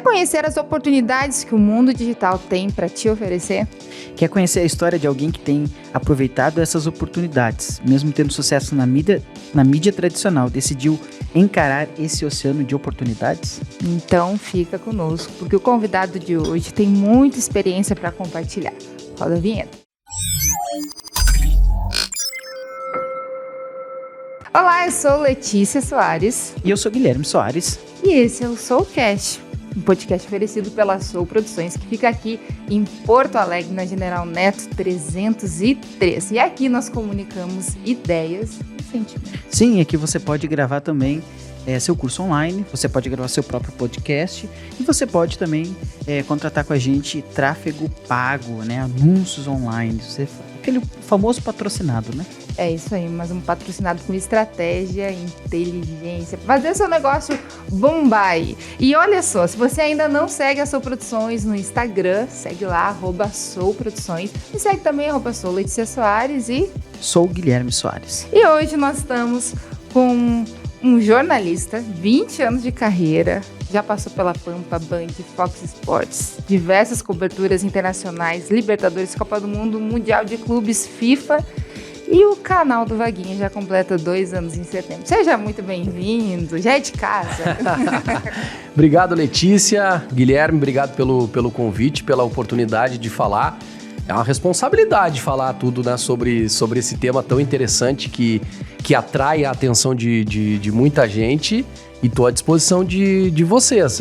conhecer as oportunidades que o mundo digital tem para te oferecer? Quer conhecer a história de alguém que tem aproveitado essas oportunidades, mesmo tendo sucesso na mídia tradicional, decidiu encarar esse oceano de oportunidades? Então fica conosco, porque o convidado de hoje tem muita experiência para compartilhar. Roda a vinheta. Olá, eu sou Letícia Soares. E eu sou Guilherme Soares. E esse é o Soulcast, um podcast oferecido pela Soul Produções, que fica aqui em Porto Alegre, na General Neto 303. E aqui nós comunicamos ideias e sentimentos. Sim, aqui você pode gravar também seu curso online, você pode gravar seu próprio podcast e você pode também contratar com a gente tráfego pago, né? Anúncios online, aquele famoso patrocinado, né? É isso aí, mas um patrocinado com estratégia, inteligência, fazer seu negócio bombar aí. E olha só, se você ainda não segue a Soul Produções no Instagram, segue lá, @SoulProduções, e segue também @SouLeticiaSoares e Sou Guilherme Soares. E hoje nós estamos com um jornalista, 20 anos de carreira, já passou pela Pampa, Band, Fox Sports, diversas coberturas internacionais, Libertadores, Copa do Mundo, Mundial de Clubes, FIFA, e o canal do Vaguinha já completa 2 anos em setembro. Seja muito bem-vindo, já é de casa. Obrigado, Letícia. Guilherme, obrigado pelo convite, pela oportunidade de falar. É uma responsabilidade falar tudo, né, sobre esse tema tão interessante que atrai a atenção de muita gente, e estou à disposição de vocês.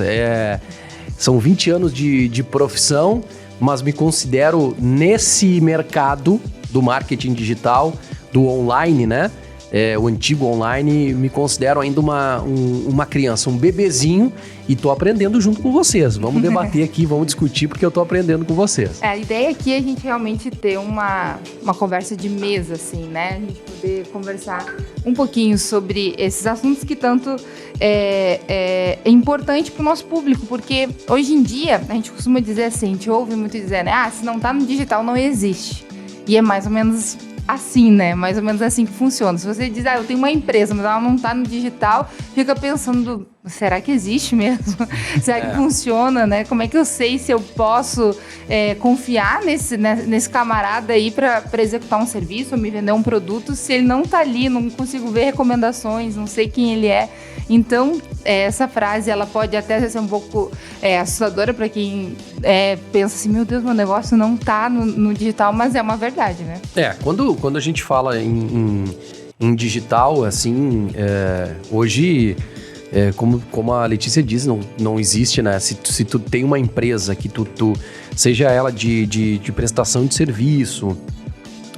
São 20 anos de profissão, mas me considero nesse mercado do marketing digital, do online, né? O antigo online, me considero ainda uma criança, um bebezinho, e tô aprendendo junto com vocês. Vamos debater aqui, vamos discutir, porque eu tô aprendendo com vocês. A ideia aqui é a gente realmente ter uma conversa de mesa, assim, né? A gente poder conversar um pouquinho sobre esses assuntos que tanto é importante para o nosso público, porque hoje em dia, a gente costuma dizer assim, a gente ouve muito dizer, né? Se não tá no digital, não existe. E é mais ou menos assim, né? Mais ou menos assim que funciona. Se você diz, eu tenho uma empresa, mas ela não está no digital, fica pensando, será que existe mesmo? Será que funciona, né? Como é que eu sei se eu posso confiar nesse camarada aí para executar um serviço ou me vender um produto, se ele não está ali, não consigo ver recomendações, não sei quem ele é. Então, essa frase, ela pode até ser um pouco assustadora para quem pensa assim, meu Deus, meu negócio não está no digital, mas é uma verdade, né? Quando a gente fala em digital, assim, hoje, como a Letícia diz, não existe, né? Se tu tem uma empresa que tu seja ela de prestação de serviço,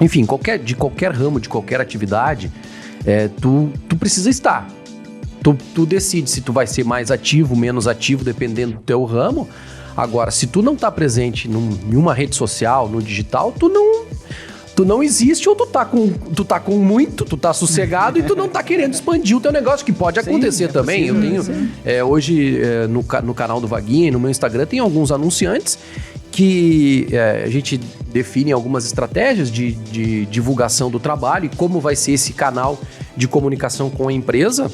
enfim, de qualquer ramo, de qualquer atividade, tu precisa estar. Tu decide se tu vai ser mais ativo, menos ativo, dependendo do teu ramo. Agora, se tu não tá presente em uma rede social, no digital, tu não existe, ou tu tá com muito, tu tá sossegado e tu não tá querendo expandir o teu negócio, que pode acontecer também. Eu tenho, hoje, no canal do Vaguinha e no meu Instagram, tem alguns anunciantes que a gente define algumas estratégias de divulgação do trabalho e como vai ser esse canal de comunicação com a empresa.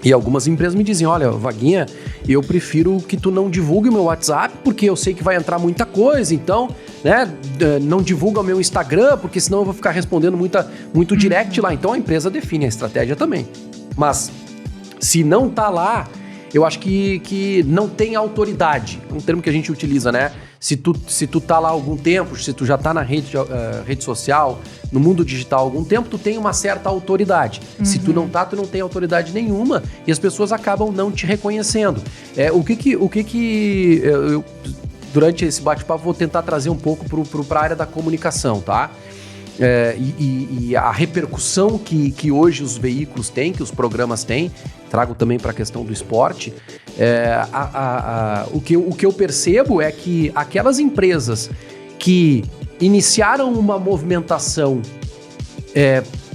E algumas empresas me dizem, olha, Vaguinha, eu prefiro que tu não divulgue o meu WhatsApp, porque eu sei que vai entrar muita coisa, então, né, não divulga o meu Instagram, porque senão eu vou ficar respondendo muito direct lá. Então a empresa define a estratégia também. Mas se não tá lá, eu acho que não tem autoridade. É um termo que a gente utiliza, né? Se tu tá lá há algum tempo, se tu já tá na rede social, no mundo digital há algum tempo, tu tem uma certa autoridade. Se tu não tá, tu não tem autoridade nenhuma e as pessoas acabam não te reconhecendo. Eu, durante esse bate-papo, vou tentar trazer um pouco para a área da comunicação, tá? E a repercussão que hoje os veículos têm, que os programas têm, trago também para a questão do esporte, o que eu percebo é que aquelas empresas que iniciaram uma movimentação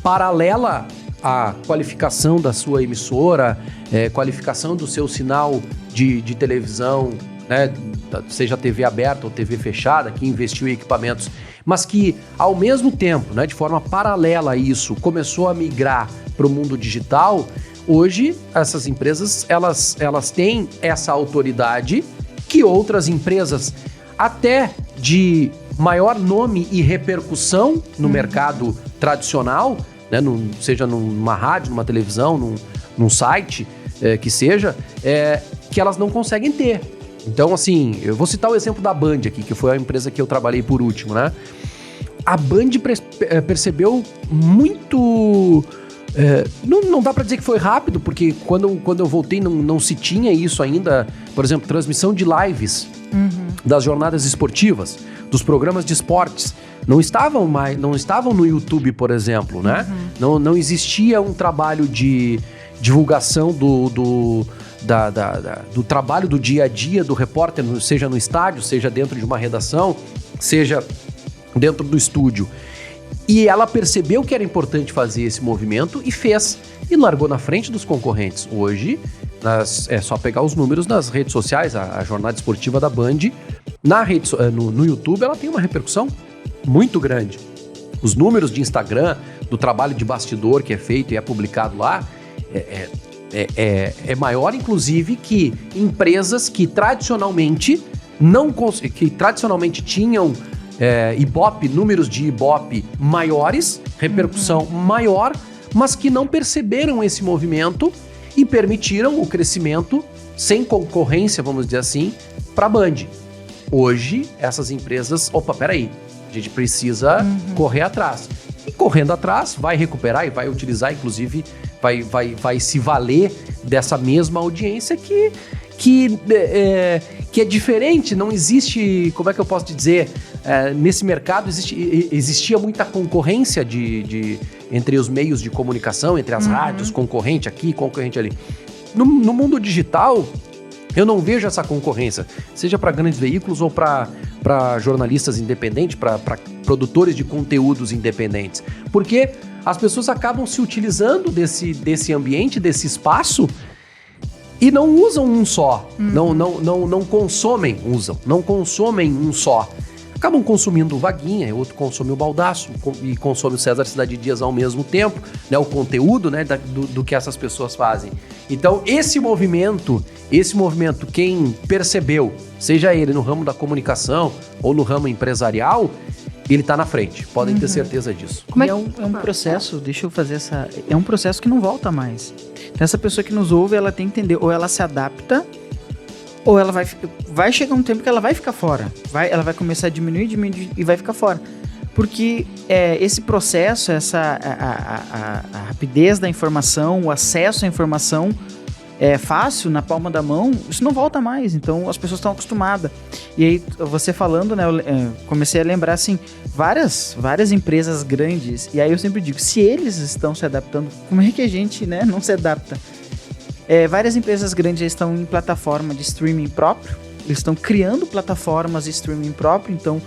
paralela à qualificação da sua emissora, qualificação do seu sinal de televisão, né, seja TV aberta ou TV fechada, que investiu em equipamentos, mas que, ao mesmo tempo, né, de forma paralela a isso, começou a migrar para o mundo digital, hoje essas empresas, elas têm essa autoridade que outras empresas, até de maior nome e repercussão no mercado tradicional, né, seja numa rádio, numa televisão, num site, que seja, que elas não conseguem ter. Então, assim, eu vou citar o exemplo da Band aqui, que foi a empresa que eu trabalhei por último, né? A Band percebeu muito... não dá para dizer que foi rápido, porque quando eu voltei não se tinha isso ainda. Por exemplo, transmissão de lives das jornadas esportivas, dos programas de esportes. Não estavam no YouTube, por exemplo, né? Não existia um trabalho de divulgação do trabalho do dia a dia do repórter, seja no estádio, seja dentro de uma redação, seja dentro do estúdio. E ela percebeu que era importante fazer esse movimento e fez. E largou na frente dos concorrentes. Hoje, é só pegar os números nas redes sociais. A jornada esportiva da Band, no YouTube, ela tem uma repercussão muito grande. Os números de Instagram, do trabalho de bastidor que é feito e é publicado lá, é maior, inclusive, que empresas que tradicionalmente tinham Ibope, números de Ibope maiores, repercussão maior, mas que não perceberam esse movimento e permitiram o crescimento sem concorrência, vamos dizer assim, para a Band. Hoje, essas empresas, peraí, a gente precisa correr atrás. E correndo atrás, vai recuperar e vai utilizar, inclusive, vai se valer dessa mesma audiência que é diferente. Não existe, como é que eu posso te dizer, nesse mercado existia muita concorrência entre os meios de comunicação, entre as rádios, concorrente aqui, concorrente ali. No mundo digital, eu não vejo essa concorrência, seja para grandes veículos ou para jornalistas independentes, para produtores de conteúdos independentes, porque as pessoas acabam se utilizando desse ambiente, desse espaço, e não usam um só, não consomem um só. Acabam consumindo o Vaguinha, outro consome o Baldasso e consome o César Cidade Dias ao mesmo tempo, né, o conteúdo, né, do que essas pessoas fazem. Então, esse movimento, quem percebeu, seja ele no ramo da comunicação ou no ramo empresarial, ele está na frente, podem ter certeza disso. É um processo, deixa eu fazer é um processo que não volta mais. Então, essa pessoa que nos ouve, ela tem que entender, ou ela se adapta, ou ela vai chegar um tempo que ela vai ficar fora. Ela vai começar a diminuir e vai ficar fora. Porque esse processo, a rapidez da informação, o acesso à informação fácil, na palma da mão, isso não volta mais. Então, as pessoas estão acostumadas. E aí, você falando, né, eu comecei a lembrar, assim, várias empresas grandes. E aí eu sempre digo, se eles estão se adaptando, como é que a gente, né, não se adapta? Várias empresas grandes já estão em plataforma de streaming próprio, eles estão criando plataformas de streaming próprio, então,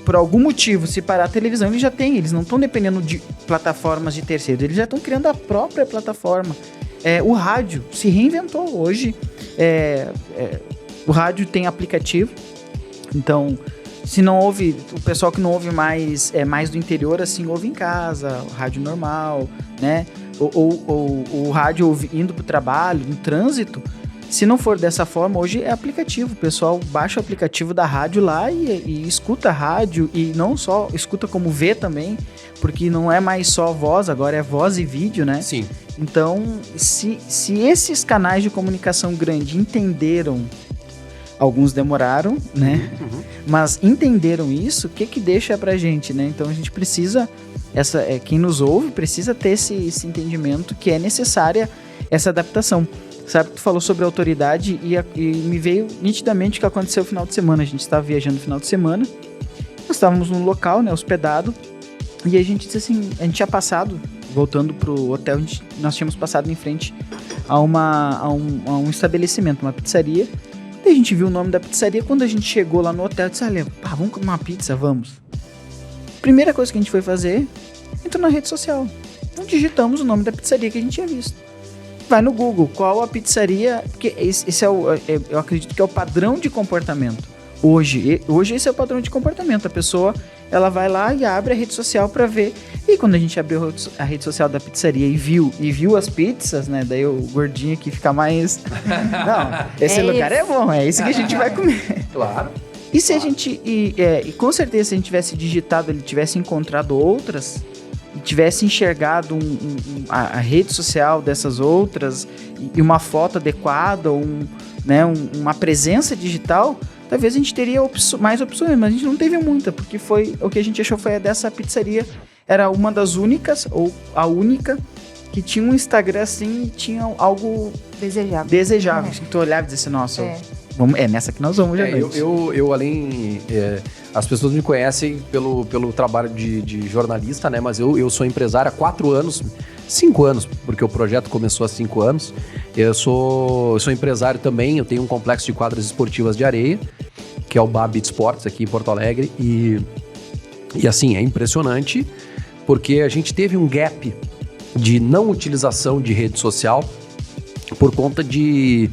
por algum motivo, se parar a televisão, eles não estão dependendo de plataformas de terceiros, eles já estão criando a própria plataforma. O rádio se reinventou hoje, o rádio tem aplicativo, então, se não ouve, o pessoal que não ouve mais do interior, assim, ouve em casa, o rádio normal, né? Ou o rádio indo para o trabalho, no trânsito, se não for dessa forma, hoje é aplicativo. O pessoal baixa o aplicativo da rádio lá e escuta a rádio, e não só escuta como vê também, porque não é mais só voz, agora é voz e vídeo, né? Sim. Então, se esses canais de comunicação grande entenderam, alguns demoraram, né? Mas entenderam isso, o que deixa pra gente, né? Então a gente precisa, quem nos ouve precisa ter esse entendimento que é necessária essa adaptação. Sabe, tu falou sobre autoridade e me veio nitidamente o que aconteceu no final de semana. A gente estava viajando no final de semana, nós estávamos num local, né, hospedado, e a gente disse assim, a gente tinha passado, voltando pro hotel, nós tínhamos passado em frente a um estabelecimento, uma pizzaria. E a gente viu o nome da pizzaria. Quando a gente chegou lá no hotel, eu disse, vamos comer uma pizza, vamos. Primeira coisa que a gente foi fazer, entrou na rede social. Então digitamos o nome da pizzaria que a gente tinha visto. Vai no Google, qual a pizzaria, porque esse eu acredito que é o padrão de comportamento. Hoje esse é o padrão de comportamento. A pessoa, ela vai lá e abre a rede social para ver. E quando a gente abriu a rede social da pizzaria e viu as pizzas, né? Daí o gordinho aqui fica mais... Não, esse lugar é bom, é isso que a gente vai comer. Claro. E se a gente... E com certeza, se a gente tivesse digitado, ele tivesse encontrado outras... E tivesse enxergado a rede social dessas outras... E uma foto adequada, uma presença digital... Talvez a gente teria mais opções, mas a gente não teve muita, porque o que a gente achou foi dessa pizzaria. Era uma das únicas, ou a única, que tinha um Instagram assim e tinha algo desejável. Que tu olhava e dizia assim, nossa, é nessa que nós vamos, já eu além... as pessoas me conhecem pelo trabalho de jornalista, né? Mas eu sou empresário há 4 anos, 5 anos, porque o projeto começou há 5 anos. Eu sou empresário também, eu tenho um complexo de quadras esportivas de areia, que é o Babit Sports aqui em Porto Alegre. E assim, é impressionante, porque a gente teve um gap de não utilização de rede social por conta de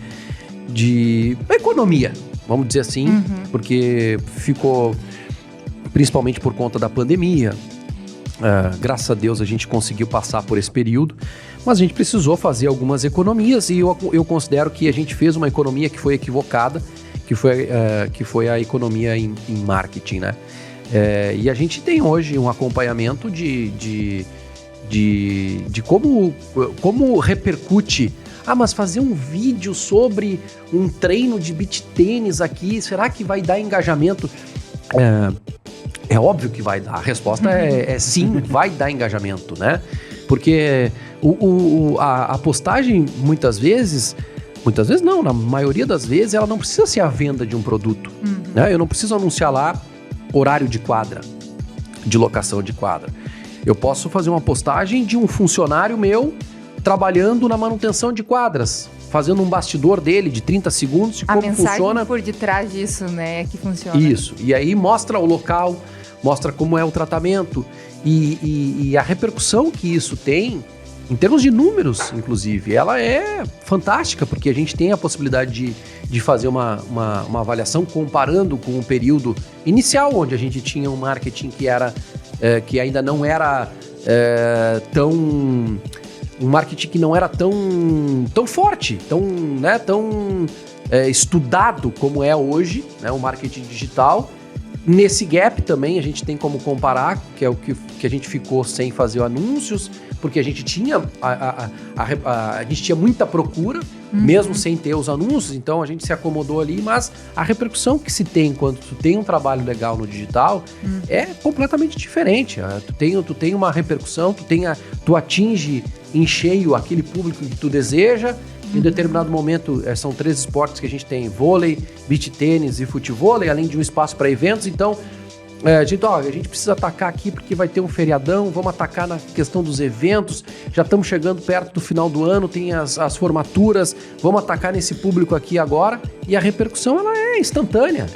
economia, vamos dizer assim, porque ficou, principalmente por conta da pandemia, graças a Deus a gente conseguiu passar por esse período, mas a gente precisou fazer algumas economias e eu considero que a gente fez uma economia que foi equivocada, que foi a economia em marketing, né? E a gente tem hoje um acompanhamento de como repercute. Mas fazer um vídeo sobre um treino de beach tênis aqui, será que vai dar engajamento? É óbvio que vai dar. A resposta é sim, vai dar engajamento, né? Porque a postagem, muitas vezes não, na maioria das vezes, ela não precisa ser a venda de um produto. Né? Eu não preciso anunciar lá horário de quadra, de locação de quadra. Eu posso fazer uma postagem de um funcionário meu trabalhando na manutenção de quadras, fazendo um bastidor dele de 30 segundos de como funciona. A mensagem por detrás disso, né, que funciona. Isso, e aí mostra o local, mostra como é o tratamento e a repercussão que isso tem, em termos de números, inclusive, ela é fantástica, porque a gente tem a possibilidade de fazer uma avaliação comparando com o período inicial, onde a gente tinha um marketing que ainda não era um marketing que não era tão forte, tão estudado como é hoje, né, o marketing digital. Nesse gap também a gente tem como comparar, que é o que a gente ficou sem fazer anúncios, porque a gente tinha a gente tinha muita procura, mesmo sem ter os anúncios, então a gente se acomodou ali, mas a repercussão que se tem quando tu tem um trabalho legal no digital é completamente diferente. Tu tem uma repercussão, tu atinge em cheio aquele público que tu deseja. Em determinado momento, são 3 esportes que a gente tem: vôlei, beach tênis e futevôlei, além de um espaço para eventos. Então, a gente precisa atacar aqui porque vai ter um feriadão, vamos atacar na questão dos eventos, já estamos chegando perto do final do ano, tem as formaturas, vamos atacar nesse público aqui agora, e a repercussão ela é instantânea.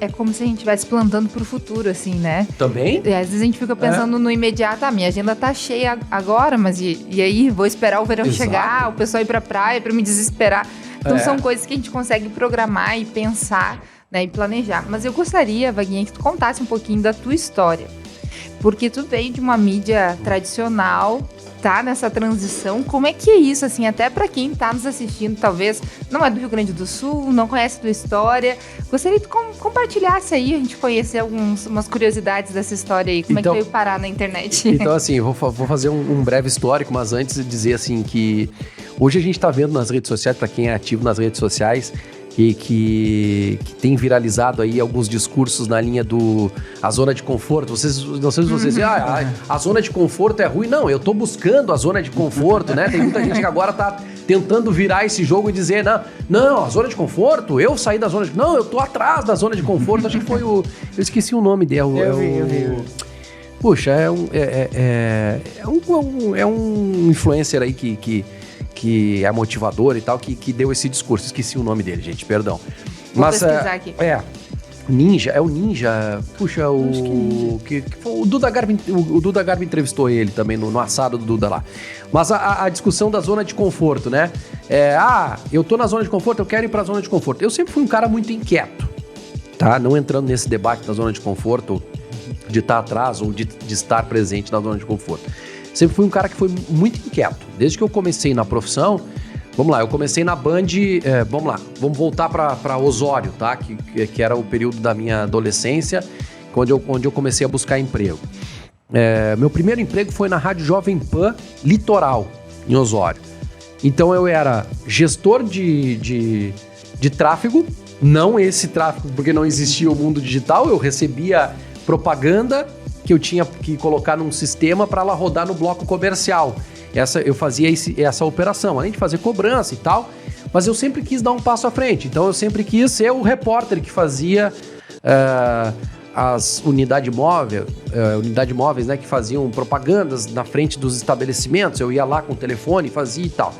É como se a gente estivesse plantando pro futuro, assim, né? Também? E às vezes a gente fica pensando no imediato, minha agenda tá cheia agora, mas e aí? Vou esperar o verão chegar, o pessoal ir pra praia pra me desesperar. Então são coisas que a gente consegue programar e pensar, né, e planejar. Mas eu gostaria, Vaguinha, que tu contasse um pouquinho da tua história. Porque tu veio de uma mídia tradicional, tá nessa transição. Como é que é isso, assim, até pra quem tá nos assistindo, talvez não é do Rio Grande do Sul, não conhece a tua história. Gostaria que tu compartilhasse aí, a gente conhecer umas curiosidades dessa história aí. Como é que veio parar na internet? Então, assim, vou fazer um breve histórico, mas antes de dizer, assim, que hoje a gente tá vendo nas redes sociais, pra quem é ativo nas redes sociais, que tem viralizado aí alguns discursos na linha a zona de conforto. Não sei se vocês dizem, a zona de conforto é ruim. Não, eu tô buscando a zona de conforto, né? Tem muita gente que agora tá tentando virar esse jogo e dizer, não, a zona de conforto, eu saí da zona de... Não, eu tô atrás da zona de conforto. Acho que foi eu esqueci o nome dele. Eu vi. Puxa, é um influencer aí que é motivador e tal, que deu esse discurso. Esqueci o nome dele, gente, perdão. Vou pesquisar aqui. O Ninja. Puxa, o Duda Garbi entrevistou ele também no assado do Duda lá. Mas a discussão da zona de conforto, né? Eu tô na zona de conforto, eu quero ir pra zona de conforto. Eu sempre fui um cara muito inquieto, tá? Não entrando nesse debate da zona de conforto, de estar atrás ou de estar presente na zona de conforto. Sempre fui um cara que foi muito inquieto. Desde que eu comecei na profissão, vamos lá, eu comecei na Band, vamos voltar para Osório, tá? Que era o período da minha adolescência, onde eu comecei a buscar emprego. Meu primeiro emprego foi na Rádio Jovem Pan Litoral, em Osório. Então eu era gestor de tráfego, não esse tráfego, porque não existia o mundo digital, eu recebia propaganda que eu tinha que colocar num sistema para ela rodar no bloco comercial. Eu fazia essa operação, além de fazer cobrança e tal, mas eu sempre quis dar um passo à frente. Então eu sempre quis ser o repórter que fazia as unidades móveis, né, que faziam propagandas na frente dos estabelecimentos. Eu ia lá com o telefone, fazia e tal.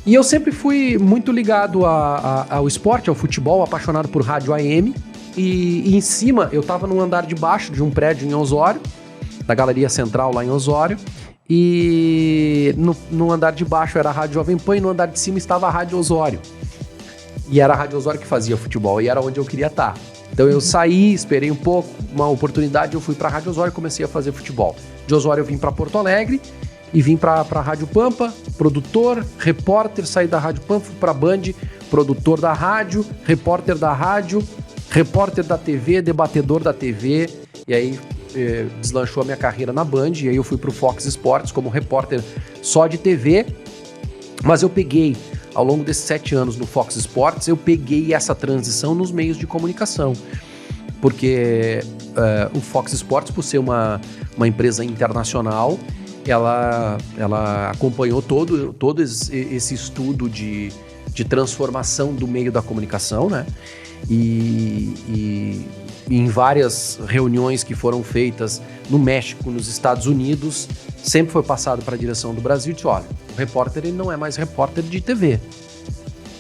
E eu sempre fui muito ligado ao esporte, ao futebol, apaixonado por rádio AM. E em cima, eu estava no andar de baixo de um prédio em Osório, da Galeria Central lá em Osório, e no andar de baixo era a Rádio Jovem Pan e no andar de cima estava a Rádio Osório. E era a Rádio Osório que fazia futebol e era onde eu queria estar. Então eu saí, esperei um pouco, uma oportunidade, eu fui para a Rádio Osório e comecei a fazer futebol. De Osório eu vim para Porto Alegre e vim para a Rádio Pampa, produtor, repórter, saí da Rádio Pampa, fui para a Band, produtor da rádio, repórter da rádio, repórter da TV, debatedor da TV, e aí deslanchou a minha carreira na Band, e aí eu fui pro Fox Sports como repórter só de TV, mas eu peguei, ao longo desses 7 anos no Fox Sports, eu peguei essa transição nos meios de comunicação, porque o Fox Sports, por ser uma empresa internacional, ela acompanhou todo esse estudo de transformação do meio da comunicação, né? E em várias reuniões que foram feitas no México, nos Estados Unidos, sempre foi passado para a direção do Brasil e disse, olha, o repórter ele não é mais repórter de TV.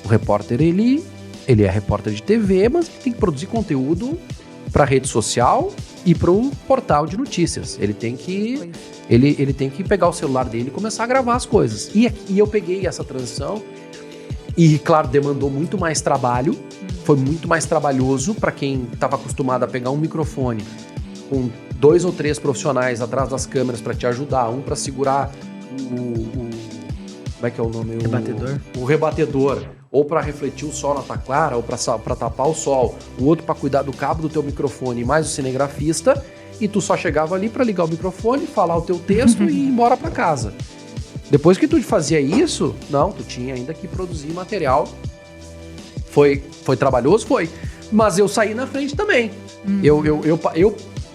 O repórter ele é repórter de TV, mas ele tem que produzir conteúdo para a rede social e para o portal de notícias. Ele tem que pegar o celular dele e começar a gravar as coisas. E eu peguei essa transição e, claro, demandou muito mais trabalho. Foi muito mais trabalhoso para quem estava acostumado a pegar um microfone com 2 ou 3 profissionais atrás das câmeras para te ajudar, um para segurar como é que é o nome? O rebatedor, ou para refletir o sol na tua clara, ou para tapar o sol, o outro para cuidar do cabo do teu microfone, mais o cinegrafista, e tu só chegava ali para ligar o microfone, falar o teu texto e ir embora para casa. Depois que tu fazia isso, não, tu tinha ainda que produzir material. Foi trabalhoso? Foi. Mas eu saí na frente também. Eu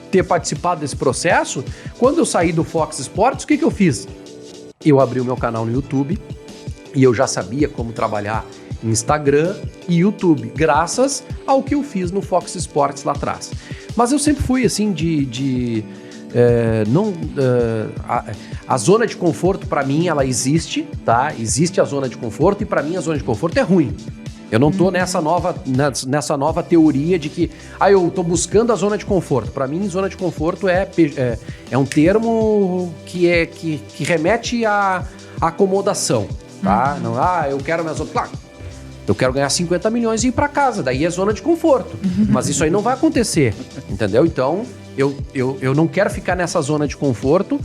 ter participado desse processo, quando eu saí do Fox Sports, o que eu fiz? Eu abri o meu canal no YouTube e eu já sabia como trabalhar em Instagram e YouTube, graças ao que eu fiz no Fox Sports lá atrás. Mas eu sempre fui assim a zona de conforto para mim ela existe, tá? Existe a zona de conforto e para mim a zona de conforto é ruim. Eu não tô nessa nova teoria de que eu tô buscando a zona de conforto. Para mim, zona de conforto é um termo que remete à acomodação, tá? Não, eu quero minha zona... Claro, eu quero ganhar 50 milhões e ir para casa, daí é zona de conforto. Mas isso aí não vai acontecer, entendeu? Então, eu não quero ficar nessa zona de conforto,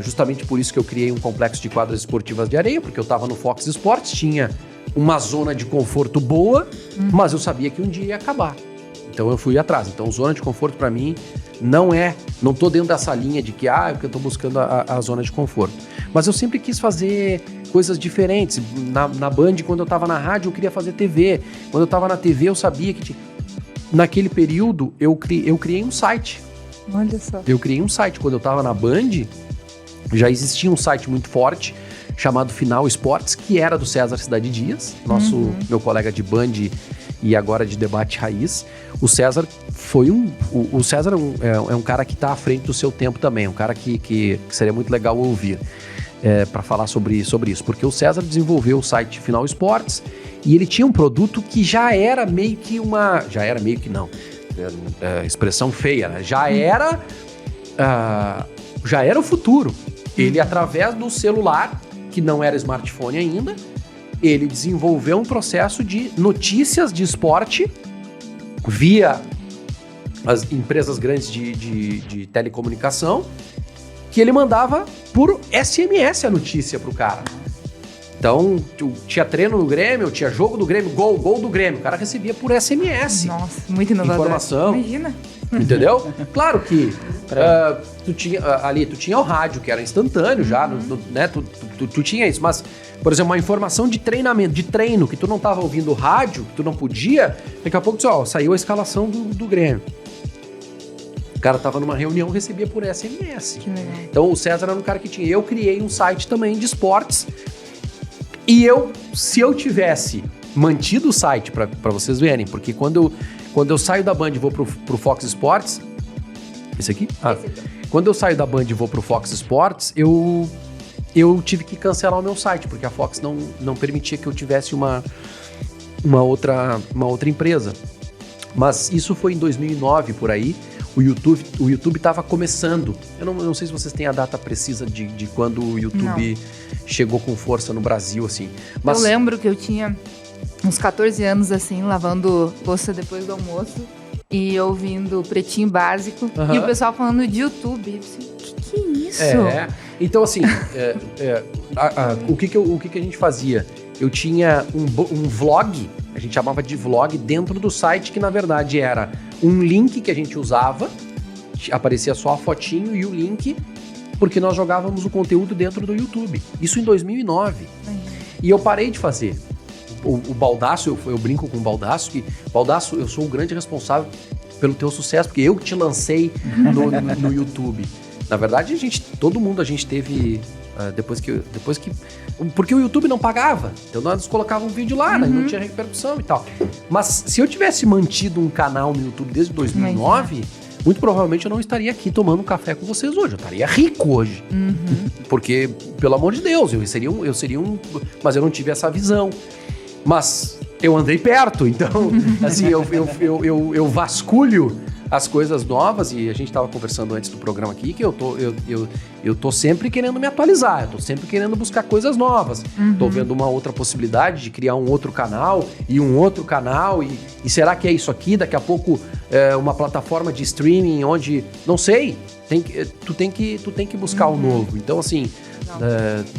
justamente por isso que eu criei um complexo de quadras esportivas de areia, porque eu tava no Fox Sports, tinha uma zona de conforto boa, mas eu sabia que um dia ia acabar. Então eu fui atrás. Então zona de conforto para mim não tô dentro dessa linha de que porque eu tô buscando a zona de conforto. Mas eu sempre quis fazer coisas diferentes. Na Band, quando eu tava na rádio, eu queria fazer TV. Quando eu tava na TV, eu sabia que naquele período eu criei um site. Olha só. Eu criei um site. Quando eu tava na Band, já existia um site muito forte chamado Final Esportes, que era do César Cidade Dias, meu colega de Band e agora de Debate Raiz. O César é um cara que está à frente do seu tempo também, um cara que seria muito legal ouvir para falar sobre isso, porque o César desenvolveu o site Final Esportes e ele tinha um produto que já era meio que expressão feia, né? Já era o futuro. Ele, através do celular, que não era smartphone ainda, ele desenvolveu um processo de notícias de esporte via as empresas grandes de telecomunicação, que ele mandava por SMS a notícia pro cara. Então, tinha treino no Grêmio, tinha jogo do Grêmio, gol do Grêmio. O cara recebia por SMS. Nossa, muito inovador. Informação. Imagina. Entendeu? Claro que tu tinha o rádio, que era instantâneo já, né? Tu tinha isso, mas, por exemplo, uma informação de treinamento, de treino, que tu não tava ouvindo o rádio, que tu não podia, daqui a pouco saiu a escalação do Grêmio. O cara tava numa reunião, recebia por SMS. Que legal. Então o César era um cara que tinha. Eu criei um site também de esportes. E se eu tivesse mantido o site, pra vocês verem, porque quando eu saio da Band e vou pro Fox Sports... Esse aqui? Esse aqui. Quando eu saio da Band e vou pro Fox Sports, eu tive que cancelar o meu site, porque a Fox não permitia que eu tivesse uma outra empresa. Mas isso foi em 2009, por aí. O YouTube estava começando. Eu não sei se vocês têm a data precisa de quando o YouTube chegou com força no Brasil, assim. Mas eu lembro que eu tinha uns 14 anos, assim, lavando louça depois do almoço e ouvindo Pretinho Básico e o pessoal falando de YouTube. Eu disse, o que é isso? Então, assim, o que a gente fazia? Eu tinha um vlog, a gente chamava de vlog, dentro do site, que na verdade era um link que a gente usava, aparecia só a fotinho e o link, porque nós jogávamos o conteúdo dentro do YouTube. Isso em 2009. E eu parei de fazer. O Baldasso, eu brinco com o Baldasso, que, Baldasso, eu sou o grande responsável pelo teu sucesso, porque eu que te lancei no YouTube. Na verdade, todo mundo teve... Depois que... Porque o YouTube não pagava. Então nós colocávamos um vídeo lá, né? Não tinha repercussão e tal. Mas se eu tivesse mantido um canal no YouTube desde 2009, muito provavelmente eu não estaria aqui tomando um café com vocês hoje. Eu estaria rico hoje. Porque, pelo amor de Deus, eu seria um... Mas eu não tive essa visão. Mas eu andei perto, então, assim, eu vasculho as coisas novas, e a gente estava conversando antes do programa aqui, que eu tô sempre querendo me atualizar, eu tô sempre querendo buscar coisas novas. Tô vendo uma outra possibilidade de criar um outro canal, e será que é isso aqui? Daqui a pouco uma plataforma de streaming onde, não sei, tu tem que buscar o novo. Então, assim,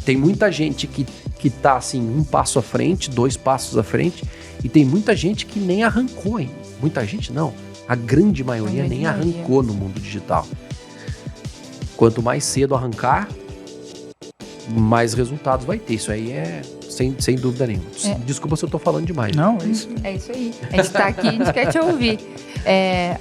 tem muita gente que tá, assim, um passo à frente, 2 passos à frente, e tem muita gente que nem arrancou, hein? Muita gente não. A grande maioria nem arrancou no mundo digital. Quanto mais cedo arrancar, mais resultados vai ter. Isso aí é sem dúvida nenhuma. Desculpa se eu tô falando demais. Não, é isso. É isso aí. A gente tá aqui, a gente quer te ouvir.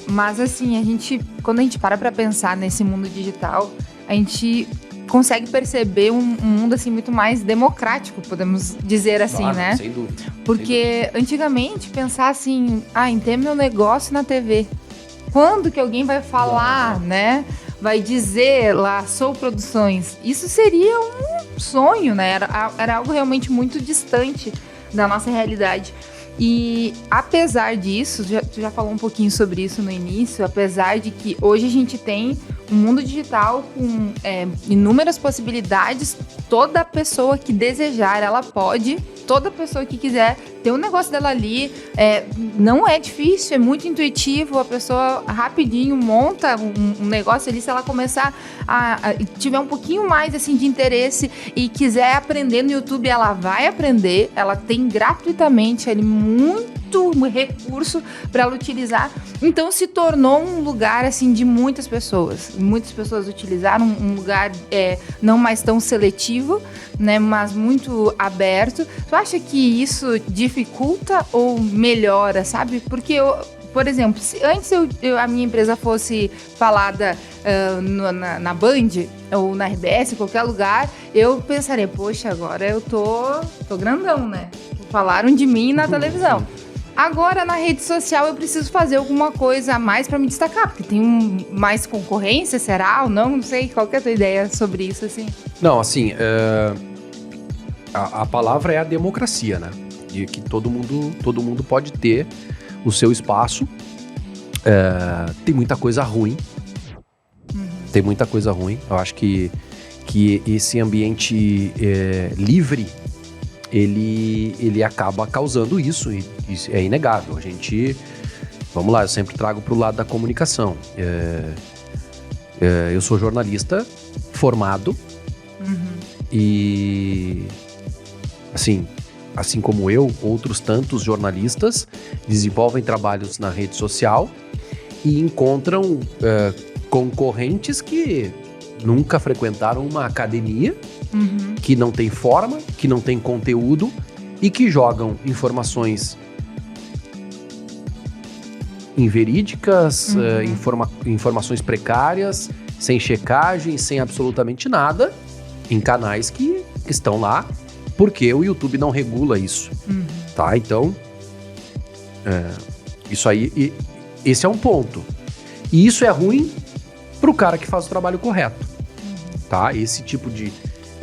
Mas assim, quando a gente para pra pensar nesse mundo digital, a gente consegue perceber um mundo assim muito mais democrático, podemos dizer assim, claro, né? Sem dúvida. Porque antigamente pensar assim, em ter meu negócio na TV. Quando que alguém vai falar, né? Vai dizer lá, Sou Produções. Isso seria um sonho, né? Era algo realmente muito distante da nossa realidade. E apesar disso, tu já falou um pouquinho sobre isso no início, apesar de que hoje a gente tem um mundo digital com inúmeras possibilidades, toda pessoa que desejar, ela pode, toda pessoa que quiser ter um negócio dela ali, não é difícil, é muito intuitivo, a pessoa rapidinho monta um negócio ali, se ela começar a tiver um pouquinho mais assim de interesse e quiser aprender no YouTube, ela vai aprender, ela tem gratuitamente ali muito recurso para ela utilizar, então se tornou um lugar assim de muitas pessoas utilizaram um lugar não mais tão seletivo, né, mas muito aberto. Tu acha que isso dificulta ou melhora, sabe? Porque por exemplo, se antes a minha empresa fosse falada na Band ou na RBS, em qualquer lugar, eu pensaria, poxa, agora eu tô grandão, né? Falaram de mim na televisão. Agora, na rede social, eu preciso fazer alguma coisa a mais para me destacar, porque tem mais concorrência, será ou não? Não sei, qual que é a tua ideia sobre isso, assim? Não, assim, a palavra é a democracia, né? De que todo mundo pode ter o seu espaço. Tem muita coisa ruim. Tem muita coisa ruim. Eu acho que esse ambiente livre, ele acaba causando isso, e isso é inegável. vamos lá, eu sempre trago para o lado da comunicação. Eu sou jornalista formado e, assim como eu, outros tantos jornalistas desenvolvem trabalhos na rede social e encontram concorrentes que nunca frequentaram uma academia, que não tem forma, que não tem conteúdo e que jogam informações inverídicas, informações precárias, sem checagem, sem absolutamente nada, em canais que estão lá, porque o YouTube não regula isso, tá? Então, isso aí, esse é um ponto. E isso é ruim pro cara que faz o trabalho correto, tá? Esse tipo de...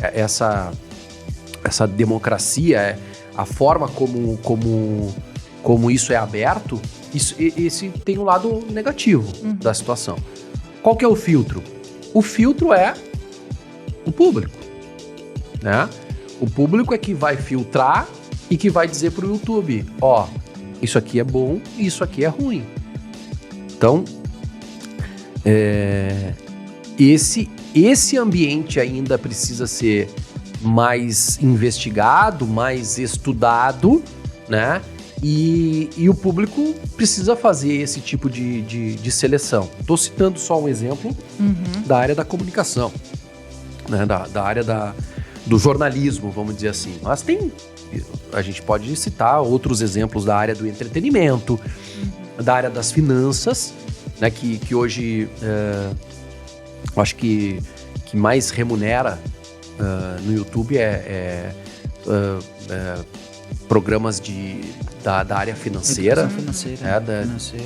Essa democracia, a forma como isso é aberto, esse tem um lado negativo da situação. Qual que é o filtro? O filtro é o público, né? O público é que vai filtrar e que vai dizer pro YouTube, ó, isso aqui é bom e isso aqui é ruim. Então, esse ambiente ainda precisa ser mais investigado, mais estudado, né? E o público precisa fazer esse tipo de seleção. Estou citando só um exemplo da área da comunicação, né? Da área do jornalismo, vamos dizer assim. Mas a gente pode citar outros exemplos da área do entretenimento, da área das finanças, né? Que hoje eu acho que mais remunera no YouTube programas da área financeira,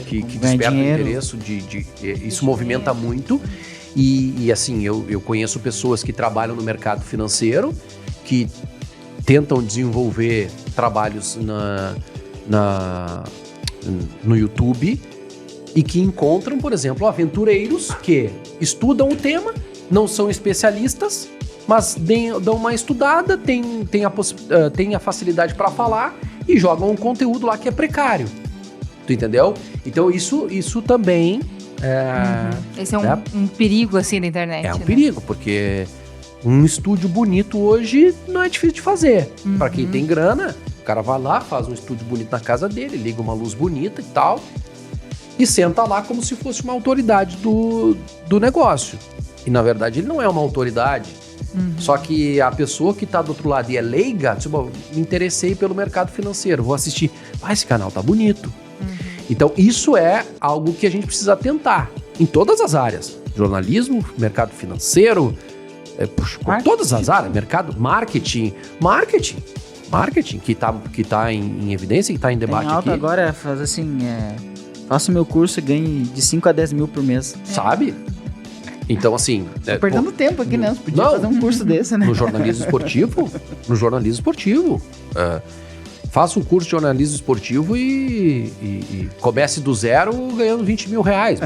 que desperta interesse isso movimenta muito e assim, eu conheço pessoas que trabalham no mercado financeiro, que tentam desenvolver trabalhos no YouTube e que encontram, por exemplo, aventureiros que estudam o tema, não são especialistas, mas dão uma estudada, tem a facilidade para falar e jogam um conteúdo lá que é precário. Tu entendeu? Então isso também Esse é um perigo assim da internet. É um perigo, porque um estúdio bonito hoje não é difícil de fazer. Para quem tem grana, o cara vai lá, faz um estúdio bonito na casa dele, liga uma luz bonita e tal, e senta lá como se fosse uma autoridade do negócio. E na verdade ele não é uma autoridade. Só que a pessoa que tá do outro lado e é leiga, tipo, me interessei pelo mercado financeiro, vou assistir. Esse canal tá bonito. Então isso é algo que a gente precisa atentar em todas as áreas. Jornalismo, mercado financeiro, todas as áreas. Mercado, marketing, que tá em evidência, que tá em debate tem alta aqui. Agora faz assim, faço meu curso e ganho de 5 a 10 mil por mês. Sabe? Então, assim... Tô perdendo tempo aqui, né? Você podia fazer um curso desse, né? No jornalismo esportivo. Faça um curso de jornalismo esportivo e comece do zero ganhando 20 mil reais.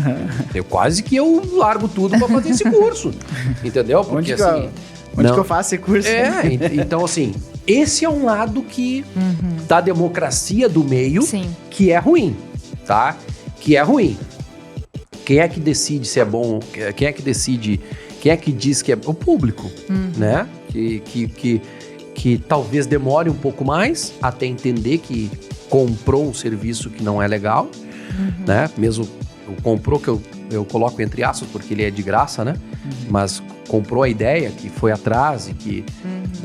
Eu quase que eu largo tudo pra fazer esse curso. Entendeu? Porque onde que eu faço esse curso? Então, assim, esse é um lado da democracia do meio, que é ruim, tá? Que é ruim. Quem é que decide se é bom? Quem é que decide? Quem é que diz que é? O público, né? Que talvez demore um pouco mais até entender que comprou um serviço que não é legal, né? Mesmo comprou, que eu coloco entre aspas, porque ele é de graça, né? Mas comprou a ideia, que foi atrás e que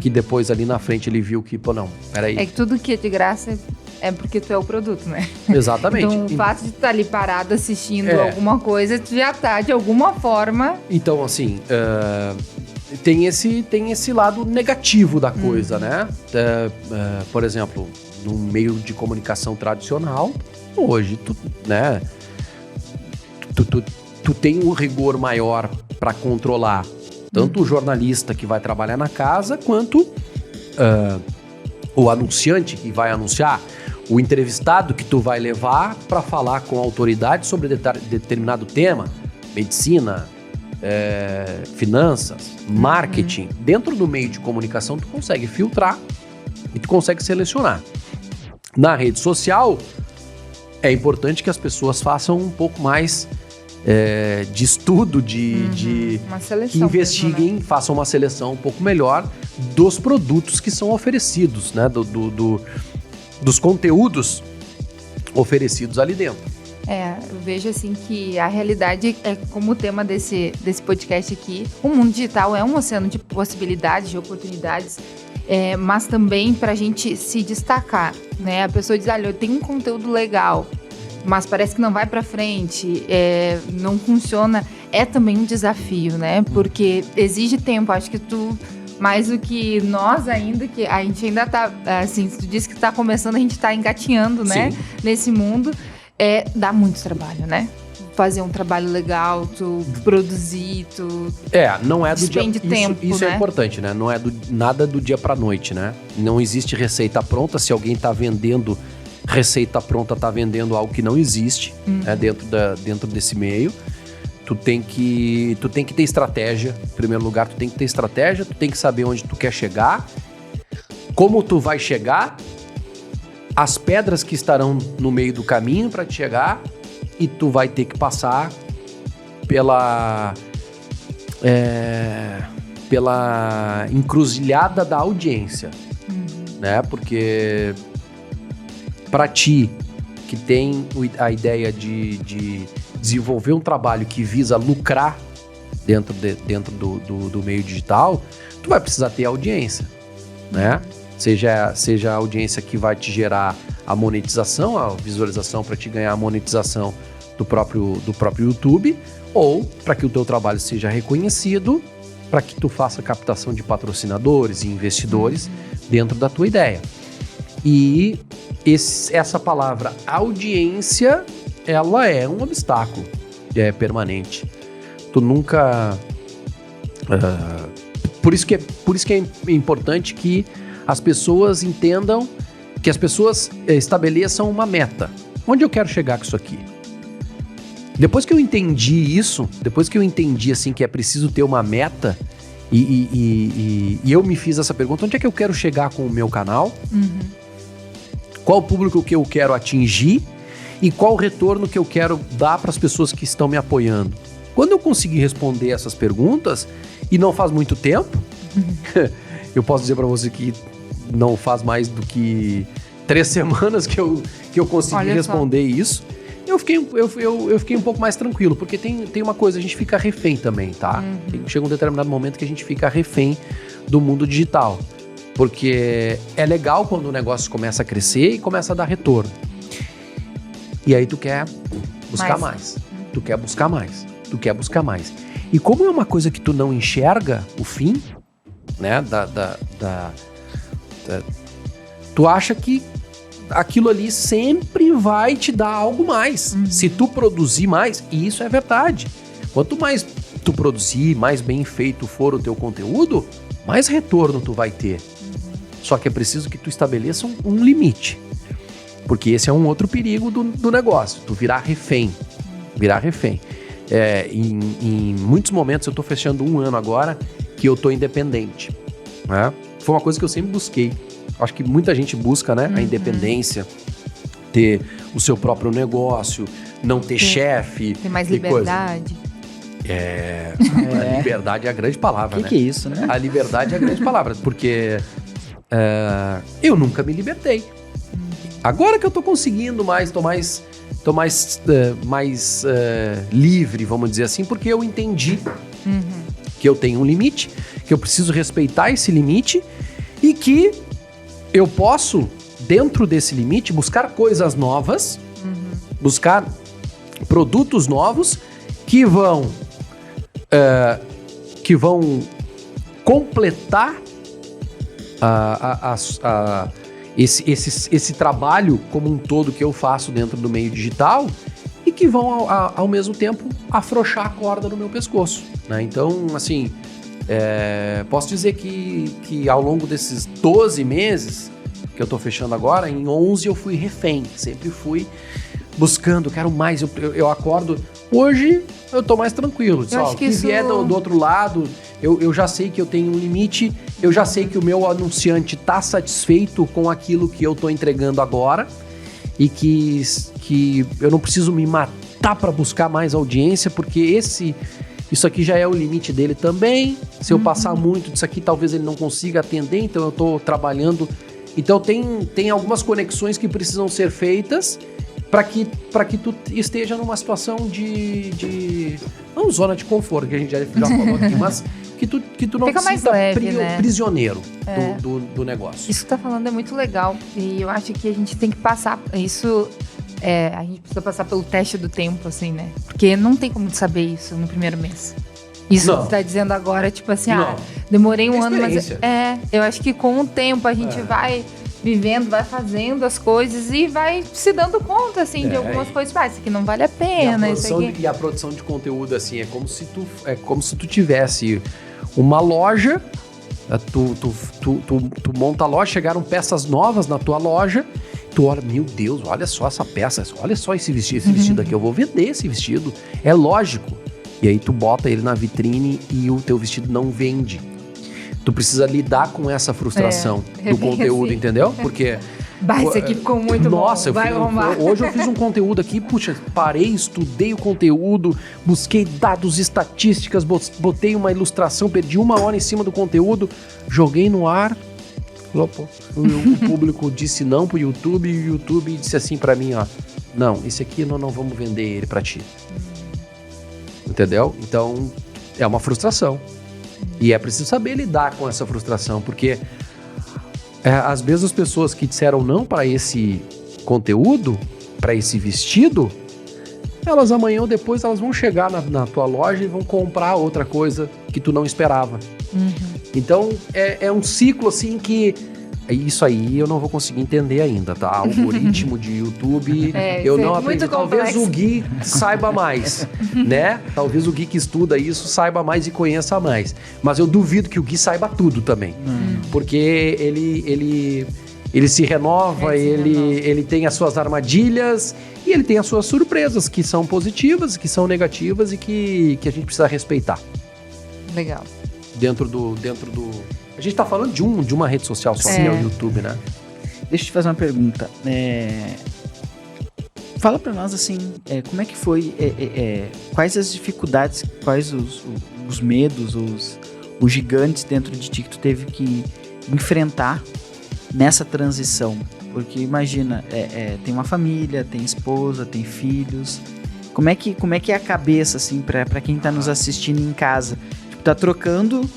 depois ali na frente ele viu que, não, peraí. É que tudo que é de graça é porque tu é o produto, né? Exatamente. Então o fato de tu estar ali parado assistindo alguma coisa, tu já tá de alguma forma... Então, assim, tem esse lado negativo da coisa, né? Por exemplo, no meio de comunicação tradicional, hoje, tu tem um rigor maior para controlar tanto o jornalista que vai trabalhar na casa, quanto o anunciante que vai anunciar, o entrevistado que tu vai levar para falar com a autoridade sobre determinado tema, medicina, finanças, marketing. Dentro do meio de comunicação tu consegue filtrar e tu consegue selecionar. Na rede social, é importante que as pessoas façam um pouco mais de estudo, uma seleção que investiguem, mesmo, né? façam uma seleção um pouco melhor dos produtos que são oferecidos, né? Dos conteúdos oferecidos ali dentro. Eu vejo assim que a realidade é como o tema desse podcast aqui. O mundo digital é um oceano de possibilidades, de oportunidades, mas também para a gente se destacar, né? A pessoa diz, olha, eu tenho um conteúdo legal, mas parece que não vai para frente, não funciona. É também um desafio, né? Porque exige tempo. Acho que mais do que nós ainda, que a gente ainda tá, assim, se tu disse que tá começando, a gente tá engatinhando, né? Sim. Nesse mundo, dá muito trabalho, né? Fazer um trabalho legal, tu produzir, não é do despende dia... tempo, isso né? é importante, né? Não é nada do dia pra noite, né? Não existe receita pronta. Se alguém tá vendendo receita pronta, tá vendendo algo que não existe, né? Dentro desse meio. Tu tem que ter estratégia. Em primeiro lugar, tu tem que ter estratégia, tu tem que saber onde tu quer chegar, como tu vai chegar, as pedras que estarão no meio do caminho para te chegar, e tu vai ter que passar pela encruzilhada da audiência, né? Porque para ti, que tem a ideia de desenvolver um trabalho que visa lucrar dentro do meio digital, tu vai precisar ter audiência, né? Seja a audiência que vai te gerar a monetização, a visualização para te ganhar a monetização do próprio YouTube, ou para que o teu trabalho seja reconhecido, para que tu faça captação de patrocinadores e investidores dentro da tua ideia. E essa palavra audiência, ela é um obstáculo permanente. Tu nunca... Por isso que é importante que as pessoas entendam, que as pessoas estabeleçam uma meta. Onde eu quero chegar com isso aqui? Depois que eu entendi isso, depois que eu entendi assim, que é preciso ter uma meta, e eu me fiz essa pergunta, onde é que eu quero chegar com o meu canal? Qual o público que eu quero atingir? E qual o retorno que eu quero dar para as pessoas que estão me apoiando? Quando eu conseguir responder essas perguntas, e não faz muito tempo, eu posso dizer para você que não faz mais do que 3 semanas que eu consegui responder isso, eu fiquei um pouco mais tranquilo, porque tem uma coisa, a gente fica refém também, tá? Chega um determinado momento que a gente fica refém do mundo digital, porque é legal quando o negócio começa a crescer e começa a dar retorno. E aí tu quer buscar mais. Tu quer buscar mais. Tu quer buscar mais. E como é uma coisa que tu não enxerga o fim, né? Tu acha que aquilo ali sempre vai te dar algo mais. Se tu produzir mais, e isso é verdade. Quanto mais tu produzir, mais bem feito for o teu conteúdo, mais retorno tu vai ter. Só que é preciso que tu estabeleça um limite. Porque esse é um outro perigo do negócio, tu virar refém. Em muitos momentos, eu tô fechando 1 ano agora que eu tô independente, né? Foi uma coisa que eu sempre busquei. Acho que muita gente busca, né? A independência, ter o seu próprio negócio, não ter chefe. Ter mais liberdade. A liberdade é a grande palavra, né? Que é isso, né? A liberdade é a grande palavra, porque eu nunca me libertei. Agora que eu tô conseguindo tô mais livre, vamos dizer assim, porque eu entendi que eu tenho um limite, que eu preciso respeitar esse limite e que eu posso, dentro desse limite, buscar coisas novas, buscar produtos novos que vão completar esse trabalho como um todo que eu faço dentro do meio digital e que vão, ao mesmo tempo, afrouxar a corda no meu pescoço, né? Então, assim, posso dizer que ao longo desses 12 meses que eu tô fechando agora, em 11 eu fui refém, sempre fui buscando, quero mais, eu acordo... Hoje eu tô mais tranquilo, acho que isso... vier do outro lado, eu já sei que eu tenho um limite, eu já sei que o meu anunciante tá satisfeito com aquilo que eu tô entregando agora, e que eu não preciso me matar para buscar mais audiência, porque isso aqui já é o limite dele também. Se eu passar muito disso aqui, talvez ele não consiga atender, então eu estou trabalhando. Então tem algumas conexões que precisam ser feitas para que tu esteja numa situação de não zona de conforto, que a gente já falou aqui, mas que tu não fica mais sinta leve, né? prisioneiro do negócio. Isso que tá falando é muito legal. E eu acho que a gente tem que passar isso. A gente precisa passar pelo teste do tempo, assim, né? Porque não tem como saber isso no primeiro mês. Isso que você tá dizendo agora, tipo assim, demorei um ano, mas eu acho que com o tempo a gente vai vivendo, vai fazendo as coisas e vai se dando conta, assim, de algumas coisas. Isso aqui não vale a pena. E a produção de conteúdo, assim, é como se tu tivesse uma loja, tu monta a loja, chegaram peças novas na tua loja, tu olha, meu Deus, olha só essa peça, olha só esse vestido aqui, eu vou vender esse vestido, é lógico. E aí tu bota ele na vitrine e o teu vestido não vende. Tu precisa lidar com essa frustração do conteúdo, assim. Entendeu? Porque... Isso aqui ficou muito bom. Nossa, hoje eu fiz um conteúdo aqui, puxa, parei, estudei o conteúdo, busquei dados, estatísticas, botei uma ilustração, perdi 1 hora em cima do conteúdo, joguei no ar. O público disse não pro YouTube e o YouTube disse assim pra mim, não, esse aqui nós não vamos vender ele pra ti. Entendeu? Então, é uma frustração. E é preciso saber lidar com essa frustração, porque às vezes as pessoas que disseram não para esse conteúdo, para esse vestido, elas amanhã ou depois elas vão chegar na tua loja e vão comprar outra coisa que tu não esperava. Então, é um ciclo assim que... Isso aí eu não vou conseguir entender ainda, tá? Algoritmo de YouTube, eu não aprendi. Talvez o Gui saiba mais, né? Talvez o Gui que estuda isso saiba mais e conheça mais. Mas eu duvido que o Gui saiba tudo também. Porque ele se renova, ele tem as suas armadilhas e ele tem as suas surpresas, que são positivas, que são negativas e que a gente precisa respeitar. Legal. Dentro do... A gente tá falando de uma rede social só, que é o YouTube, né? Deixa eu te fazer uma pergunta. Fala pra nós, assim, como é que foi, quais as dificuldades, quais os medos, os gigantes dentro de ti que tu teve que enfrentar nessa transição? Porque imagina, tem uma família, tem esposa, tem filhos. Como é que é a cabeça, assim, pra quem tá nos assistindo em casa? Tipo, tá trocando...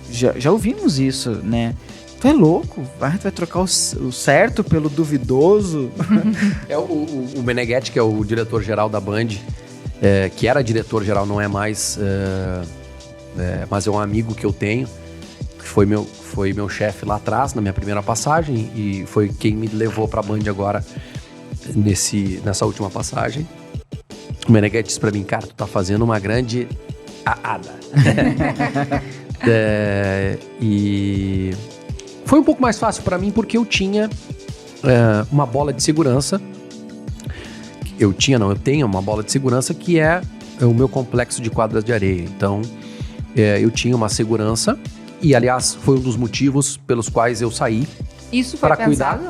já ouvimos isso, né? Tu é louco? Vai trocar o certo pelo duvidoso? O Meneghetti, que é o diretor-geral da Band, que era diretor-geral, não é mais, mas é um amigo que eu tenho, que foi meu chefe lá atrás, na minha primeira passagem, e foi quem me levou pra Band agora, nessa última passagem. O Meneghetti disse pra mim, cara, tu tá fazendo uma grande... E foi um pouco mais fácil para mim porque eu tinha uma bola de segurança. Eu tenho uma bola de segurança que é o meu complexo de quadras de areia. Então, eu tinha uma segurança e, aliás, foi um dos motivos pelos quais eu saí. Isso foi pensado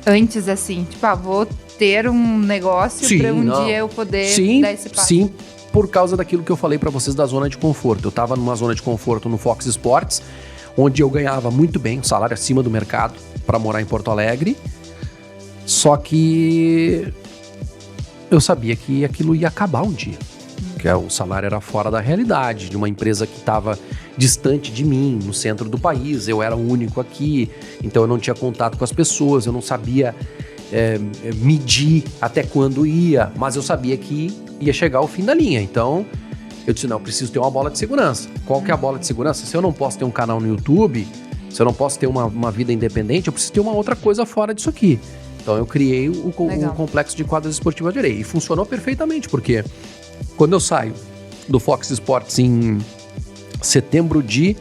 antes, assim, tipo, vou ter um negócio para dia eu poder dar esse passo. Sim. Por causa daquilo que eu falei pra vocês da zona de conforto. Eu tava numa zona de conforto no Fox Sports, onde eu ganhava muito bem, um salário acima do mercado, pra morar em Porto Alegre. Só que eu sabia que aquilo ia acabar um dia. Que o salário era fora da realidade, de uma empresa que estava distante de mim, no centro do país. Eu era o único aqui, então eu não tinha contato com as pessoas, eu não sabia medir até quando ia, mas eu sabia que ia chegar ao fim da linha. Então, eu disse, não, eu preciso ter uma bola de segurança. Qual que é a bola de segurança? Se eu não posso ter um canal no YouTube, se eu não posso ter uma vida independente, eu preciso ter uma outra coisa fora disso aqui. Então, eu criei o complexo de quadras esportivas de areia. E funcionou perfeitamente, porque quando eu saio do Fox Sports em setembro de...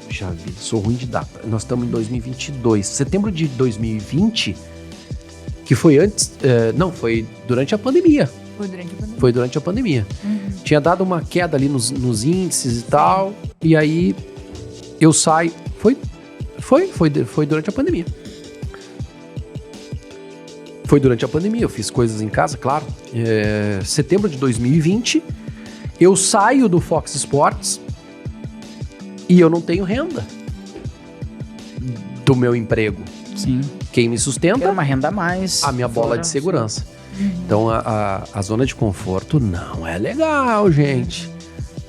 Já vi, sou ruim de data. Nós estamos em 2022. Setembro de 2020... que foi antes... foi durante a pandemia. Foi durante a pandemia. Tinha dado uma queda ali nos índices e tal, e aí eu saio... Foi durante a pandemia. Foi durante a pandemia, eu fiz coisas em casa, claro. Setembro de 2020, eu saio do Fox Sports e eu não tenho renda do meu emprego. Sim. Quem me sustenta? Era uma renda a mais. A minha bola de segurança. Então, a zona de conforto não é legal, gente.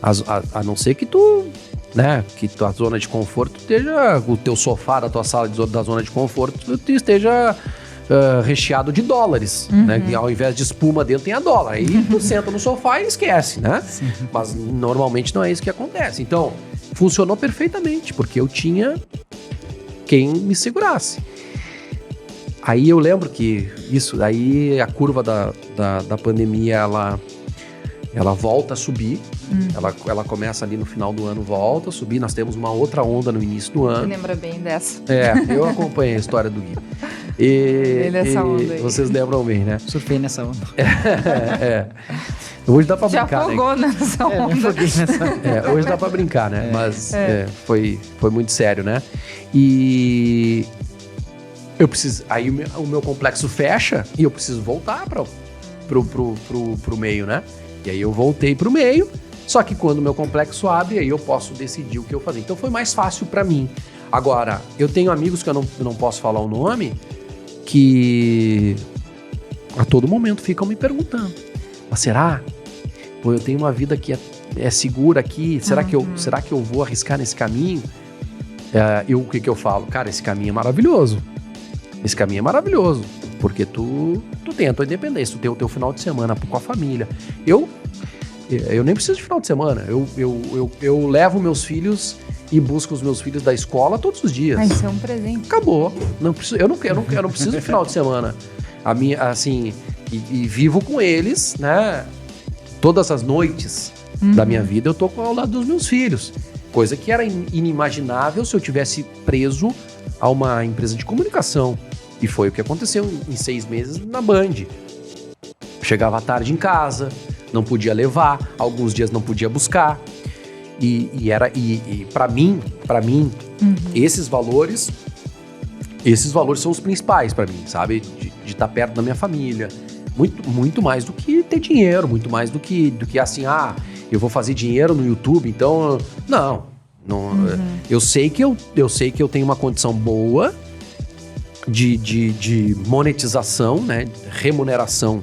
A não ser que tu, né, que tua zona de conforto esteja, o teu sofá da tua sala da zona de conforto esteja recheado de dólares, né? Que ao invés de espuma dentro tem a dólar. Aí tu senta no sofá e esquece, né? Sim. Mas normalmente não é isso que acontece. Então, funcionou perfeitamente, porque eu tinha quem me segurasse. Aí eu lembro que aí a curva da pandemia, ela volta a subir. Ela começa ali no final do ano, volta a subir. Nós temos uma outra onda no início do ano. Você lembra bem dessa? Eu acompanhei a história do Gui. Nessa onda aí. Vocês lembram bem, né? Surfei nessa onda. Hoje dá pra Já brincar, afogou né? nessa onda. Hoje dá pra brincar, né? Mas foi muito sério, né? E eu preciso... Aí o meu complexo fecha e eu preciso voltar pro meio, né? E aí eu voltei pro meio, só que quando o meu complexo abre, aí eu posso decidir o que eu fazer. Então foi mais fácil pra mim. Agora, eu tenho amigos que eu não posso falar o nome, que a todo momento ficam me perguntando, mas será? Pô, eu tenho uma vida que é segura aqui, será que eu vou arriscar nesse caminho? O que eu falo? Cara, esse caminho é maravilhoso. Esse caminho é maravilhoso, porque tu tem a tua independência, tu tem o teu final de semana com a família. Eu nem preciso de final de semana, eu levo meus filhos e busco os meus filhos da escola todos os dias. Isso é um presente. Acabou. Não preciso, eu não preciso de final de semana. Assim, e vivo com eles, né? Todas as noites da minha vida eu tô ao lado dos meus filhos. Coisa que era inimaginável se eu tivesse preso a uma empresa de comunicação. E foi o que aconteceu em 6 meses na Band. Chegava tarde em casa, não podia levar, alguns dias não podia buscar. E para mim, esses valores são os principais para mim, sabe? De estar perto da minha família. Muito mais do que ter dinheiro, muito mais do que assim, eu vou fazer dinheiro no YouTube, então... Não. Eu sei que eu tenho uma condição boa de monetização, né? Remuneração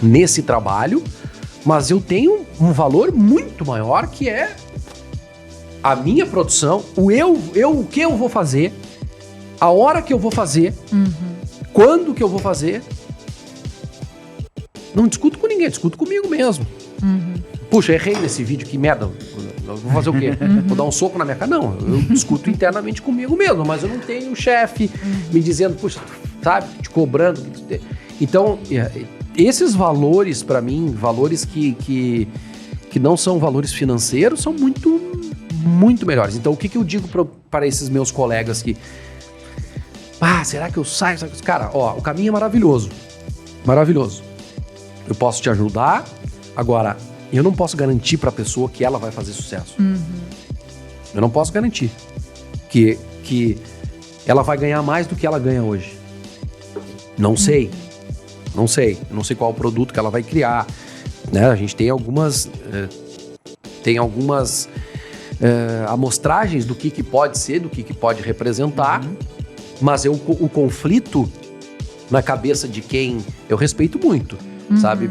nesse trabalho, mas eu tenho um valor muito maior, que é a minha produção, o que eu vou fazer, a hora que eu vou fazer, quando que eu vou fazer. Não discuto com ninguém, discuto comigo mesmo. Puxa, errei nesse vídeo, que merda. Eu vou fazer o quê? Vou dar um soco na minha cara? Não, eu discuto internamente comigo mesmo, mas eu não tenho um chefe me dizendo, puxa, sabe, te cobrando. Então, esses valores, para mim, valores que não são valores financeiros, são muito, muito melhores. Então, o que eu digo para esses meus colegas que... será que eu saio? Cara, o caminho é maravilhoso. Maravilhoso. Eu posso te ajudar. Agora, eu não posso garantir para a pessoa que ela vai fazer sucesso. Eu não posso garantir que ela vai ganhar mais do que ela ganha hoje. Não sei. Não sei. Eu não sei qual o produto que ela vai criar. Né? A gente tem algumas amostragens do que pode ser, do que pode representar. Mas o conflito na cabeça de quem eu respeito muito. Sabe?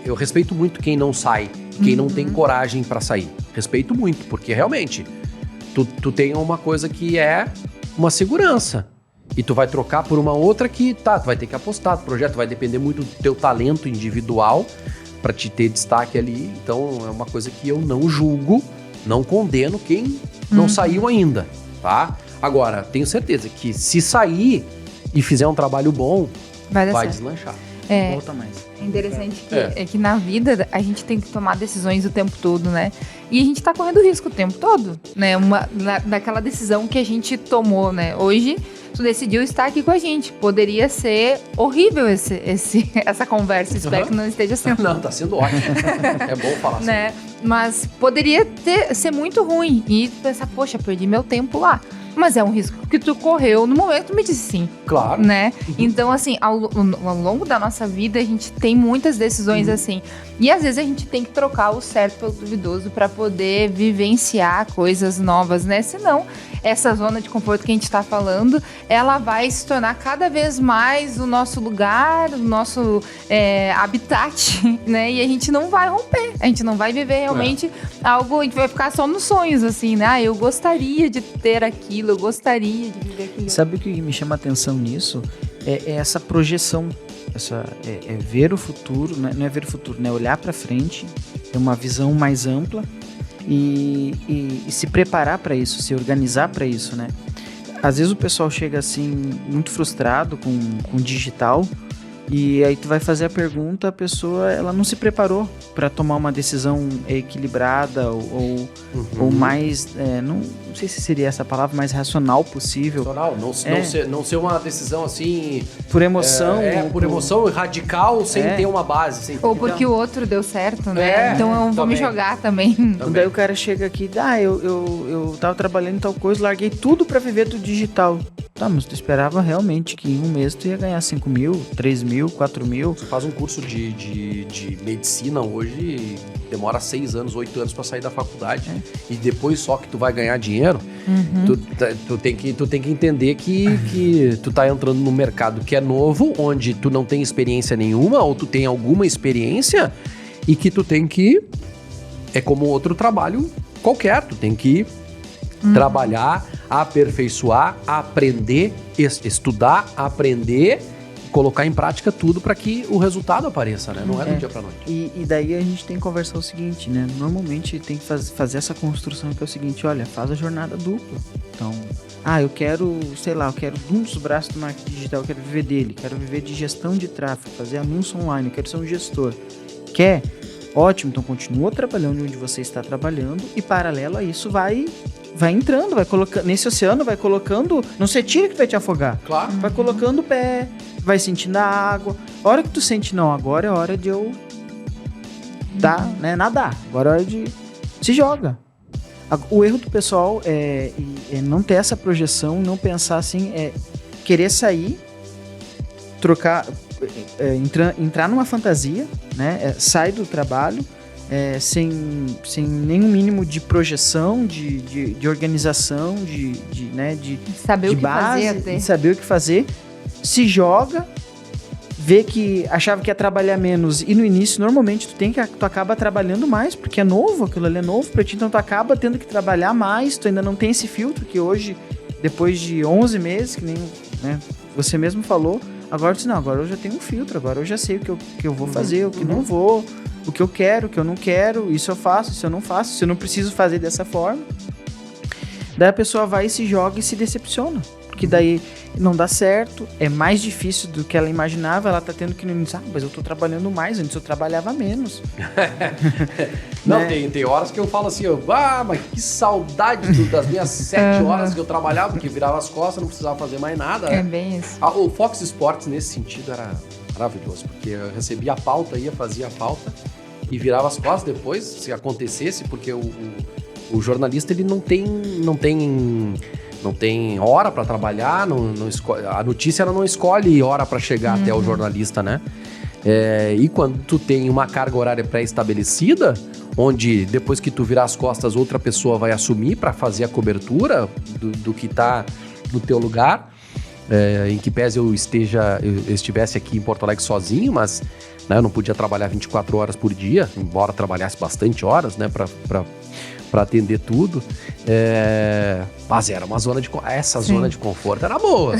Eu respeito muito quem não sai, quem não tem coragem pra sair. Respeito muito, porque realmente tu tem uma coisa que é uma segurança. E tu vai trocar por uma outra que, tu vai ter que apostar. O projeto vai depender muito do teu talento individual pra te ter destaque ali. Então é uma coisa que eu não julgo, não condeno quem não saiu ainda, tá? Agora, tenho certeza que se sair e fizer um trabalho bom, vai deslanchar. Volta mais. É interessante que na vida a gente tem que tomar decisões o tempo todo, né? E a gente tá correndo risco o tempo todo, né? Daquela decisão que a gente tomou, né? Hoje, tu decidiu estar aqui com a gente. Poderia ser horrível essa conversa. Espero que não esteja sendo. Não, tá sendo ótimo. É bom falar assim. Né? Mas poderia ser muito ruim. E pensar, poxa, perdi meu tempo lá. Mas é um risco que tu correu no momento que tu me disse sim. Claro. Né? Então, assim, ao longo da nossa vida, a gente tem muitas decisões assim. E às vezes a gente tem que trocar o certo pelo duvidoso para poder vivenciar coisas novas, né? Senão, essa zona de conforto que a gente está falando, ela vai se tornar cada vez mais o nosso lugar, o nosso habitat, né? E a gente não vai romper, a gente não vai viver realmente algo, a gente vai ficar só nos sonhos, assim, né? Ah, eu gostaria de ter aquilo, eu gostaria de viver aquilo. Sabe o que me chama a atenção nisso? É essa projeção, ver o futuro, não é ver o futuro, né? Olhar para frente, ter uma visão mais ampla e se preparar para isso, se organizar para isso, né? Às vezes o pessoal chega assim muito frustrado com o digital e aí tu vai fazer a pergunta, a pessoa ela não se preparou para tomar uma decisão equilibrada ou mais, não sei se seria essa palavra, mais racional possível. Racional, não ser uma decisão assim... Por emoção. Por emoção radical, sem ter uma base. Ou porque o outro deu certo, né? Então eu vou me jogar também. Daí o cara chega aqui, eu tava trabalhando em tal coisa, larguei tudo para viver do digital. Tá, mas tu esperava realmente que em um mês tu ia ganhar 5 mil, 3 mil, 4 mil. Tu faz um curso de medicina hoje, demora 6 anos, 8 anos pra sair da faculdade. E depois só que tu vai ganhar dinheiro, tu tem que entender que tu tá entrando num mercado que é novo, onde tu não tem experiência nenhuma, ou tu tem alguma experiência, e que tu tem que... É como outro trabalho qualquer, tu tem que trabalhar, aperfeiçoar, aprender, estudar, aprender, colocar em prática tudo para que o resultado apareça, né? Não é do dia para noite. E daí a gente tem que conversar o seguinte, né? Normalmente tem que fazer essa construção que é o seguinte, olha, faz a jornada dupla. Então, eu quero um dos braços do marketing digital, eu quero viver dele, quero viver de gestão de tráfego, fazer anúncio online, eu quero ser um gestor. Quer? Ótimo, então continua trabalhando onde você está trabalhando e paralelo a isso vai entrando, vai colocando, nesse oceano vai colocando, não se tira que vai te afogar. Claro. Vai colocando o pé, vai sentindo a água. A hora que tu sente, não, agora é hora de eu nadar. Agora é hora de... Se joga. O erro do pessoal é não ter essa projeção, não pensar assim, querer sair, trocar, entrar numa fantasia, né? Sai do trabalho, sem nenhum mínimo de projeção, de organização, de saber de o que base, fazer até. de saber o que fazer, se joga, vê que achava que ia trabalhar menos e no início normalmente tu acaba trabalhando mais, porque é novo, aquilo ali é novo pra ti, então tu acaba tendo que trabalhar mais, tu ainda não tem esse filtro que hoje, depois de 11 meses, que nem você mesmo falou, agora tu diz, não, agora eu já tenho um filtro, agora eu já sei o que eu vou fazer, o que não vou, o que eu quero, o que eu não quero, isso eu faço, isso eu não faço, isso eu não preciso fazer dessa forma. Daí a pessoa vai e se joga e se decepciona, porque daí não dá certo, é mais difícil do que ela imaginava, ela tá tendo que no início, mas eu tô trabalhando mais, antes eu trabalhava menos. Não, tem horas que eu falo assim, mas que saudade das minhas 7 horas que eu trabalhava, porque virava as costas, não precisava fazer mais nada. É bem isso. O Fox Sports, nesse sentido, era maravilhoso, porque eu recebia a pauta, fazia a pauta e virava as costas depois, se acontecesse, porque o jornalista, ele não tem hora para trabalhar, a notícia ela não escolhe hora para chegar até o jornalista, né? E quando tu tem uma carga horária pré-estabelecida, onde depois que tu virar as costas, outra pessoa vai assumir para fazer a cobertura do que tá no teu lugar, em que pese eu estivesse aqui em Porto Alegre sozinho, mas eu não podia trabalhar 24 horas por dia, embora trabalhasse bastante horas, né, para atender tudo, mas era uma zona de... Essa Sim. zona de conforto era boa.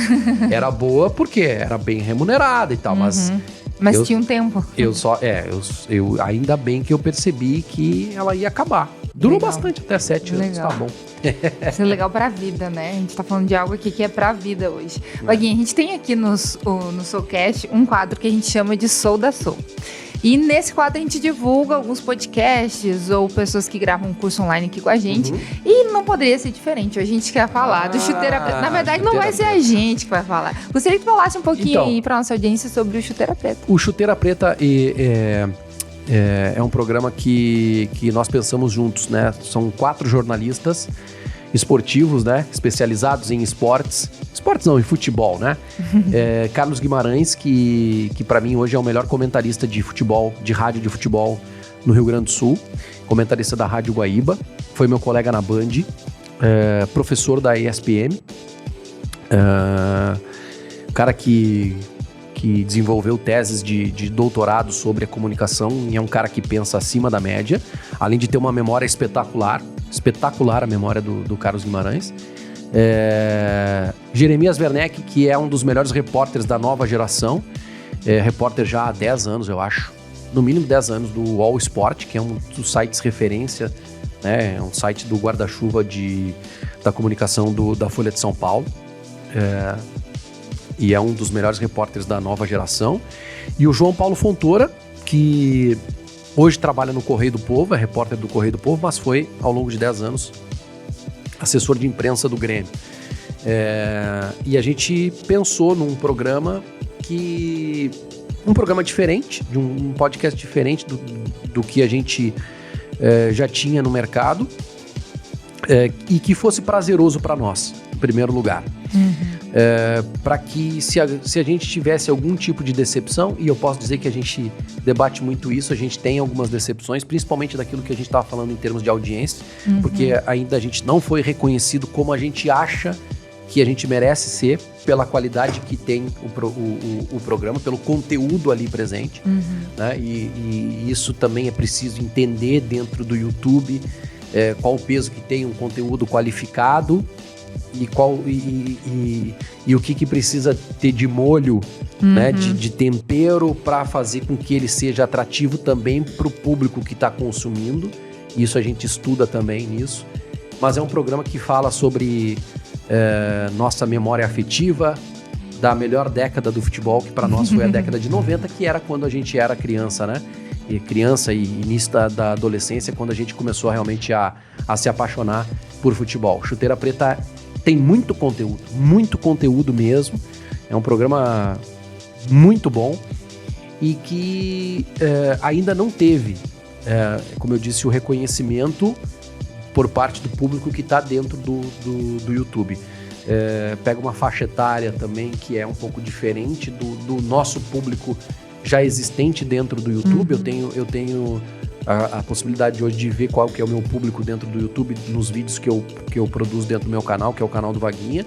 Era boa porque era bem remunerada e tal, mas tinha um tempo. Eu ainda bem que eu percebi que ela ia acabar. Durou bastante, até 7 anos, tá bom. Isso é legal pra vida, né? A gente tá falando de algo aqui que é pra vida hoje. Vaguinho, a gente tem aqui no Soulcast um quadro que a gente chama de Soul da Soul. E nesse quadro a gente divulga alguns podcasts ou pessoas que gravam um curso online aqui com a gente. E não poderia ser diferente. Hoje a gente quer falar do Chuteira Preta. Na verdade, não vai ser a gente que vai falar. Gostaria que tu falasse um pouquinho aí pra nossa audiência sobre o Chuteira Preta. O Chuteira Preta é um programa que nós pensamos juntos, né? São 4 jornalistas esportivos, né? Especializados em esportes. Esportes não, em futebol, né? Carlos Guimarães, que para mim hoje é o melhor comentarista de futebol, de rádio de futebol no Rio Grande do Sul. Comentarista da Rádio Guaíba. Foi meu colega na Band. Professor da ESPM. Cara que desenvolveu teses de doutorado sobre a comunicação e é um cara que pensa acima da média, além de ter uma memória espetacular a memória do Carlos Guimarães. Jeremias Werneck, que é um dos melhores repórteres da nova geração, repórter já há 10 anos, eu acho, no mínimo 10 anos, do All Sport, que é um dos sites referência, né? É um site do guarda-chuva da comunicação da Folha de São Paulo. E é um dos melhores repórteres da nova geração. E o João Paulo Fontoura, que hoje trabalha no Correio do Povo, é repórter do Correio do Povo, mas foi, ao longo de 10 anos, assessor de imprensa do Grêmio. E a gente pensou num programa diferente, de um podcast diferente do que a gente já tinha no mercado, e que fosse prazeroso para nós, em primeiro lugar. Para que se a gente tivesse algum tipo de decepção, e eu posso dizer que a gente debate muito isso, a gente tem algumas decepções, principalmente daquilo que a gente estava falando em termos de audiência, porque ainda a gente não foi reconhecido como a gente acha que a gente merece ser, pela qualidade que tem o programa, pelo conteúdo ali presente, né? E isso também é preciso entender dentro do YouTube, qual o peso que tem um conteúdo qualificado, e o que precisa ter de molho, né, de tempero, para fazer com que ele seja atrativo também para o público que está consumindo. Isso a gente estuda também nisso. Mas é um programa que fala sobre nossa memória afetiva da melhor década do futebol, que para nós foi a década de 90, que era quando a gente era criança, né? Criança e início da adolescência, quando a gente começou realmente a se apaixonar por futebol. Chuteira Preta tem muito conteúdo mesmo. É um programa muito bom e que ainda não teve, como eu disse, o reconhecimento por parte do público que está dentro do YouTube. Pega uma faixa etária também que é um pouco diferente do nosso público já existente dentro do YouTube. Eu tenho a possibilidade hoje de ver qual que é o meu público dentro do YouTube nos vídeos que eu produzo dentro do meu canal, que é o canal do Vaguinha.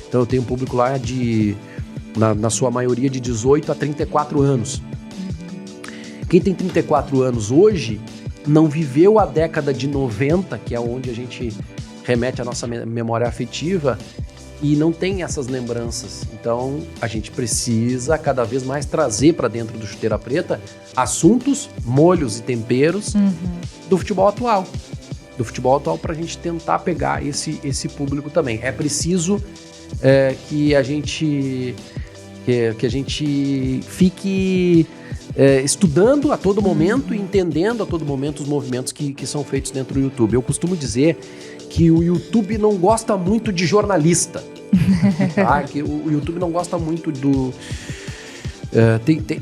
Então eu tenho um público lá na sua maioria de 18 a 34 anos. Quem tem 34 anos hoje não viveu a década de 90, que é onde a gente remete à nossa memória afetiva, e não tem essas lembranças. Então a gente precisa cada vez mais trazer para dentro do Chuteira Preta assuntos, molhos e temperos do futebol atual. Para a gente tentar pegar esse público também. É preciso que a gente fique estudando a todo momento e entendendo a todo momento os movimentos que são feitos dentro do YouTube. Eu costumo dizer que o YouTube não gosta muito de jornalista. Tá? Que o YouTube não gosta muito do...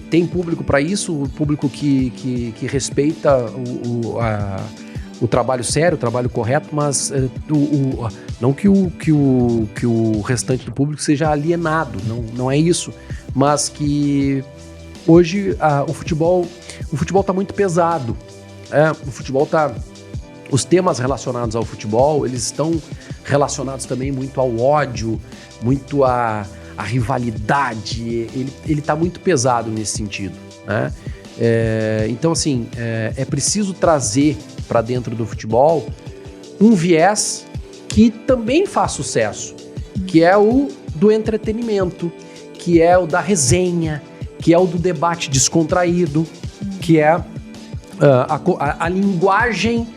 Tem público para isso, o público que respeita o trabalho sério, o trabalho correto, mas não que o restante do público seja alienado, não é isso, mas que hoje o futebol está muito pesado. O futebol está... Os temas relacionados ao futebol, eles estão relacionados também muito ao ódio, muito à rivalidade. Ele está muito pesado nesse sentido, né? Então, assim, é preciso trazer para dentro do futebol um viés que também faz sucesso, que é o do entretenimento, que é o da resenha, que é o do debate descontraído, que é a linguagem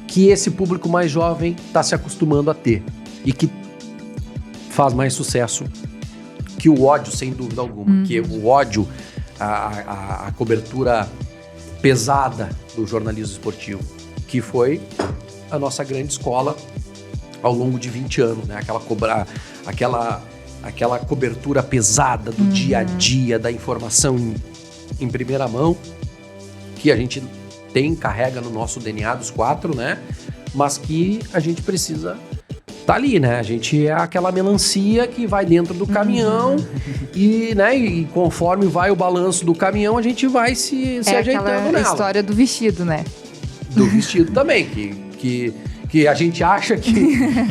que esse público mais jovem está se acostumando a ter e que faz mais sucesso que o ódio, sem dúvida alguma. Que o ódio, a cobertura pesada do jornalismo esportivo, que foi a nossa grande escola ao longo de 20 anos, né? Aquela cobertura pesada do dia a dia, da informação em primeira mão, que a gente carrega no nosso DNA dos 4, né? Mas que a gente precisa tá ali, né? A gente é aquela melancia que vai dentro do caminhão e, né, e conforme vai o balanço do caminhão, a gente vai se ajeitando aquela nela. história do vestido, né? Do vestido também, que a gente acha que,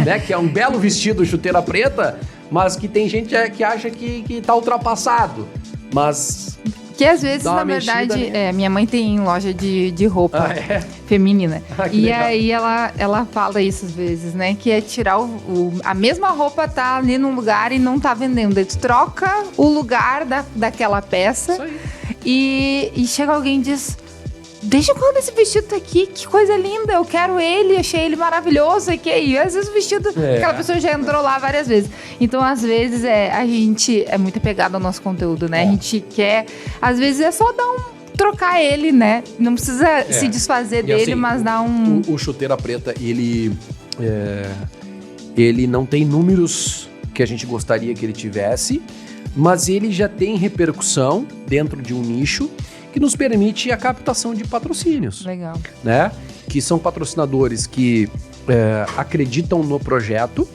né, que é um belo vestido chuteira preta, mas que tem gente que acha que tá ultrapassado. Mas... Que às vezes, Dá uma na verdade, mexida, minha mãe tem loja de roupa feminina. Que e legal. aí ela fala isso às vezes, né? Que é tirar a mesma roupa tá ali num lugar e não tá vendendo. Daí tu troca o lugar daquela peça Isso aí. e chega alguém e diz... Desde quando esse vestido tá aqui? Que coisa linda, eu quero ele, achei ele maravilhoso. E às vezes o vestido, aquela pessoa já entrou lá várias vezes. Então, às vezes, a gente é muito apegado ao nosso conteúdo, né? A gente quer, às vezes é só trocar ele, né? Não precisa se desfazer dele, assim, mas dar um... O chuteira preta, ele não tem números que a gente gostaria que ele tivesse, mas ele já tem repercussão dentro de um nicho que nos permite a captação de patrocínios. Legal. Né? Que são patrocinadores que acreditam no projeto,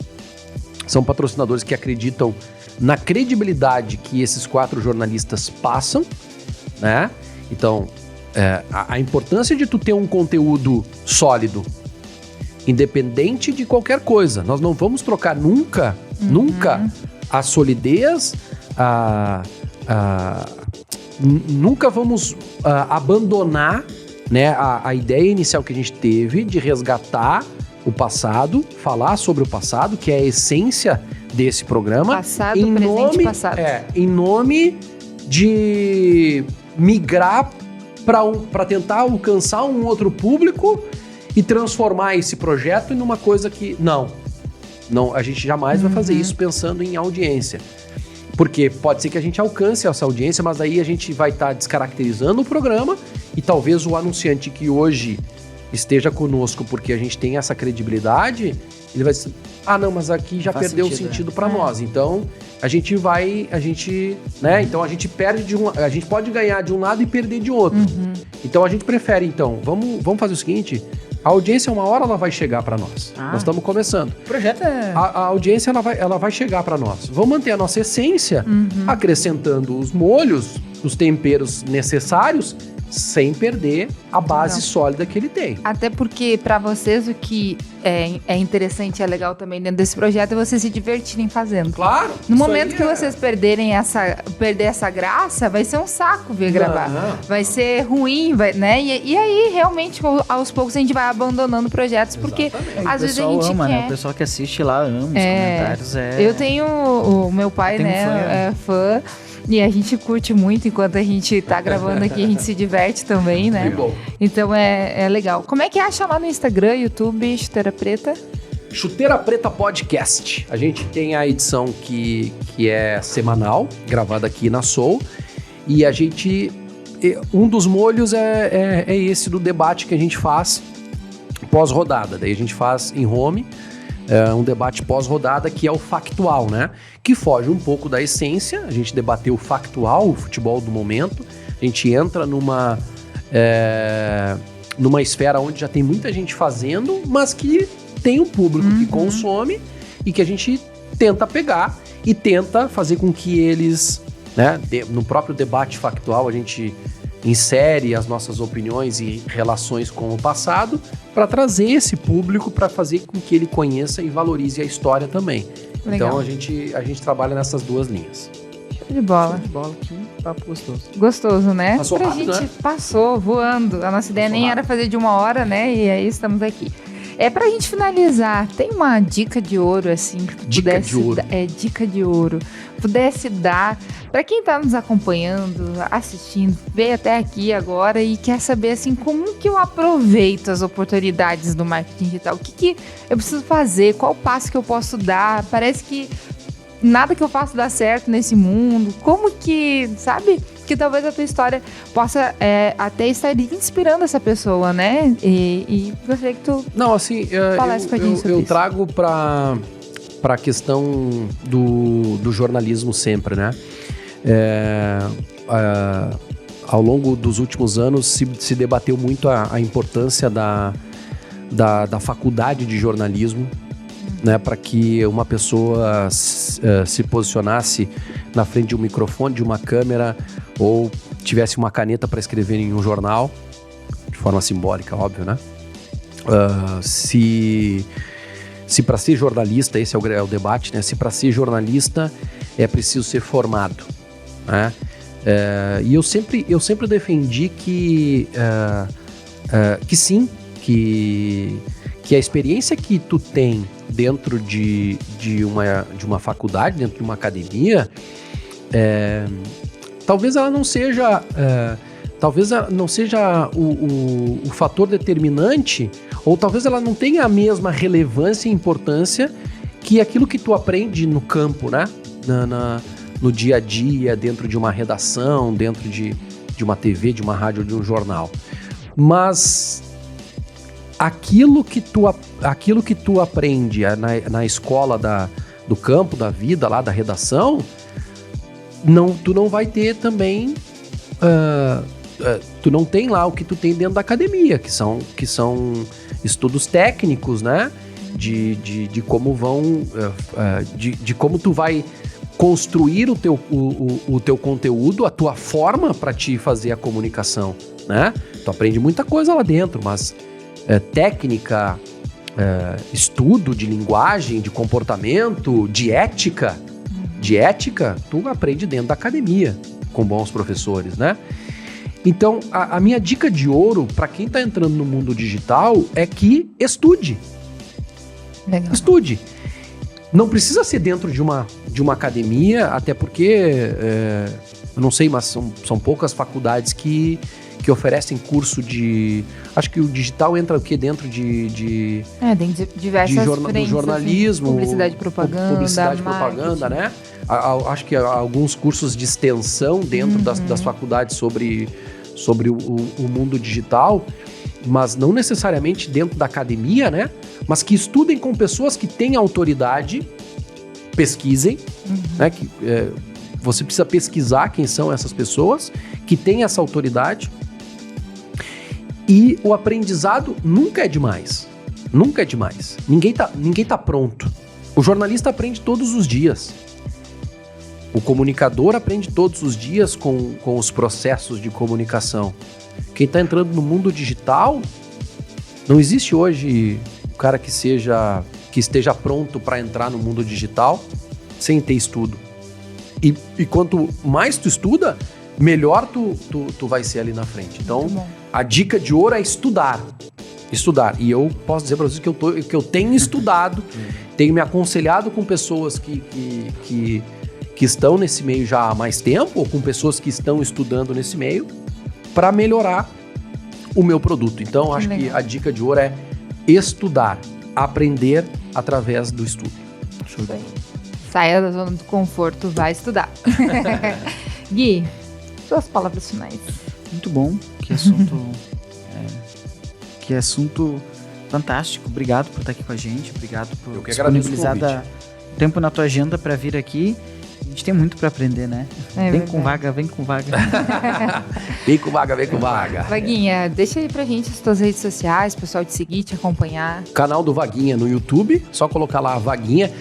são patrocinadores que acreditam na credibilidade que esses 4 jornalistas passam, né? Então, a importância de tu ter um conteúdo sólido, independente de qualquer coisa. Nós não vamos trocar nunca a solidez, nunca vamos abandonar, né, a ideia inicial que a gente teve de resgatar o passado, falar sobre o passado, que é a essência desse programa. Passado, presente e passado. Em nome de migrar para tentar alcançar um outro público e transformar esse projeto em uma coisa que... Não, a gente jamais vai fazer isso pensando em audiência. Porque pode ser que a gente alcance essa audiência, mas aí a gente vai estar descaracterizando o programa e talvez o anunciante que hoje esteja conosco porque a gente tem essa credibilidade, ele vai dizer, não, mas aqui já perdeu o sentido para nós. Então, a gente, né? Então a gente perde a gente pode ganhar de um lado e perder de outro. Então a gente prefere, então, vamos fazer o seguinte, a audiência uma hora ela vai chegar para nós. Nós estamos começando. O projeto é... A audiência ela vai chegar para nós. Vamos manter a nossa essência, acrescentando os molhos, os temperos necessários, sem perder a base sólida que ele tem. Até porque, para vocês, o que é interessante e é legal também dentro desse projeto é vocês se divertirem fazendo. Claro. No momento que vocês perder essa graça, vai ser um saco vir gravar. Vai ser ruim, né? E aí, realmente, aos poucos, a gente vai abandonando projetos, porque às vezes a gente ama, quer... né? O pessoal que assiste lá ama os comentários. Eu tenho... O meu pai, né? É fã. E a gente curte muito enquanto a gente tá gravando aqui, a gente se diverte também, né? Muito bom. Então é legal. Como é que acha lá no Instagram, YouTube, Chuteira Preta? Chuteira Preta Podcast. A gente tem a edição que é semanal, gravada aqui na Soul. E a gente... Um dos molhos é esse do debate que a gente faz pós-rodada. Daí a gente faz em home... um debate pós-rodada que é o factual, né? Que foge um pouco da essência. A gente debateu o factual, o futebol do momento. A gente entra numa esfera onde já tem muita gente fazendo, mas que tem um público que consome e que a gente tenta pegar e tenta fazer com que eles, né? No próprio debate factual, a gente insere as nossas opiniões e relações com o passado para trazer esse público, para fazer com que ele conheça e valorize a história também. Legal. Então a gente trabalha nessas duas linhas. Show de bola. Que papo gostoso. Gostoso, né? Passou pra rápido, gente né? passou voando. A nossa ideia nem era fazer de 1 hora, né? E aí estamos aqui. Pra gente finalizar, tem uma dica de ouro, assim, que tu Dica pudesse de ouro. Dica de ouro. Pudesse dar para quem tá nos acompanhando, assistindo, veio até aqui agora e quer saber, assim, como que eu aproveito as oportunidades do marketing digital? O que eu preciso fazer? Qual passo que eu posso dar? Parece que nada que eu faço dá certo nesse mundo. Como que, sabe? Que talvez a tua história possa até estar inspirando essa pessoa, né? E gostaria que tu falasse com a gente sobre eu isso. trago para a questão do jornalismo sempre, né? Ao longo dos últimos anos se debateu muito a importância da faculdade de jornalismo, né, para que uma pessoa se posicionasse na frente de um microfone, de uma câmera, ou tivesse uma caneta para escrever em um jornal, de forma simbólica, óbvio, né? Se para ser jornalista, esse é o debate, né? Se para ser jornalista é preciso ser formado, né? E eu sempre defendi que sim, que a experiência que tu tem dentro de uma faculdade, dentro de uma academia, talvez ela não seja o fator determinante, ou talvez ela não tenha a mesma relevância e importância que aquilo que tu aprende no campo, né? No dia a dia, dentro de uma redação, dentro de uma TV, de uma rádio ou de um jornal. Mas aquilo que tu aprende na escola do campo, da vida, lá da redação, tu não vai ter também... tu não tem lá o que tu tem dentro da academia, que são estudos técnicos, né? De como de como tu vai construir o teu conteúdo, a tua forma para te fazer a comunicação, né? Tu aprende muita coisa lá dentro, mas técnica, estudo de linguagem, de comportamento, de ética, tu aprende dentro da academia, com bons professores, né? Então, a minha dica de ouro para quem está entrando no mundo digital é que estude. Legal. Estude. Não precisa ser dentro de uma academia, até porque, eu não sei, mas são poucas faculdades que oferecem curso de... Acho que o digital entra o quê? Dentro de tem diversas frentes, do jornalismo. Assim, publicidade e propaganda, né? Acho que alguns cursos de extensão dentro das faculdades sobre o mundo digital, mas não necessariamente dentro da academia, né? Mas que estudem com pessoas que têm autoridade, pesquisem, né? Você precisa pesquisar quem são essas pessoas que têm essa autoridade. E o aprendizado nunca é demais. Nunca é demais. Ninguém tá pronto. O jornalista aprende todos os dias. O comunicador aprende todos os dias com os processos de comunicação. Quem está entrando no mundo digital, não existe hoje o cara que esteja pronto para entrar no mundo digital sem ter estudo. E quanto mais tu estuda, melhor tu vai ser ali na frente. Então, a dica de ouro é estudar. Estudar. E eu posso dizer para vocês que eu tenho estudado, tenho me aconselhado com pessoas que estão nesse meio já há mais tempo, ou com pessoas que estão estudando nesse meio, para melhorar o meu produto. Então, acho que a dica de ouro é estudar, aprender através do estudo. Saia da zona do conforto, vai estudar. Gui, suas palavras finais. Muito bom, que assunto fantástico. Obrigado por estar aqui com a gente, obrigado por disponibilizar tempo na tua agenda para vir aqui. A gente tem muito para aprender, né? Vem com vaga. Vem com vaga. Vaguinha, deixa aí pra gente as tuas redes sociais, o pessoal te seguir, te acompanhar. Canal do Vaguinha no YouTube, só colocar lá Vaguinha.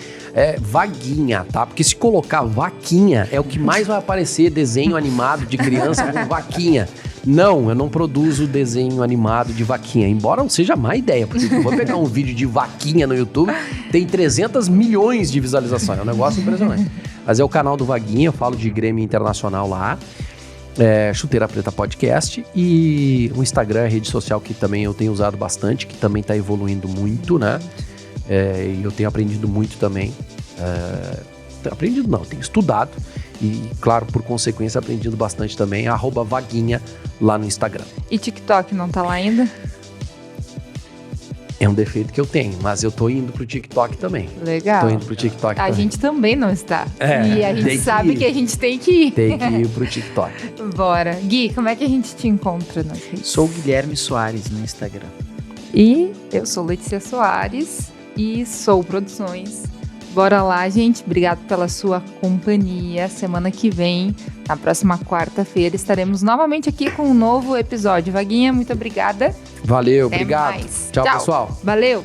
Vaguinha, tá? Porque se colocar vaquinha, é o que mais vai aparecer, desenho animado de criança com vaquinha. Não, eu não produzo desenho animado de vaquinha, embora não seja má ideia, porque eu vou pegar um vídeo de vaquinha no YouTube, tem 300 milhões de visualizações, é um negócio impressionante. Mas é o canal do Vaguinha, eu falo de Grêmio Internacional lá, Chuteira Preta Podcast, e o Instagram, a rede social que também eu tenho usado bastante, que também está evoluindo muito, né? E eu tenho aprendido muito também. Tenho estudado. E, claro, por consequência, aprendido bastante também. @Vaguinha lá no Instagram. E TikTok não tá lá ainda? É um defeito que eu tenho, mas eu tô indo pro TikTok também. Legal. Tô indo pro TikTok também. A gente também não está. E a gente sabe que a gente tem que ir. Tem que ir pro TikTok. Bora. Gui, como é que a gente te encontra nas redes? Sou Guilherme Soares no Instagram. E eu sou Letícia Soares e sou Produções. Bora lá, gente. Obrigado pela sua companhia. Semana que vem, na próxima quarta-feira, estaremos novamente aqui com um novo episódio. Vaguinha, muito obrigada. Valeu, Até obrigado. Mais. Tchau, pessoal. Valeu.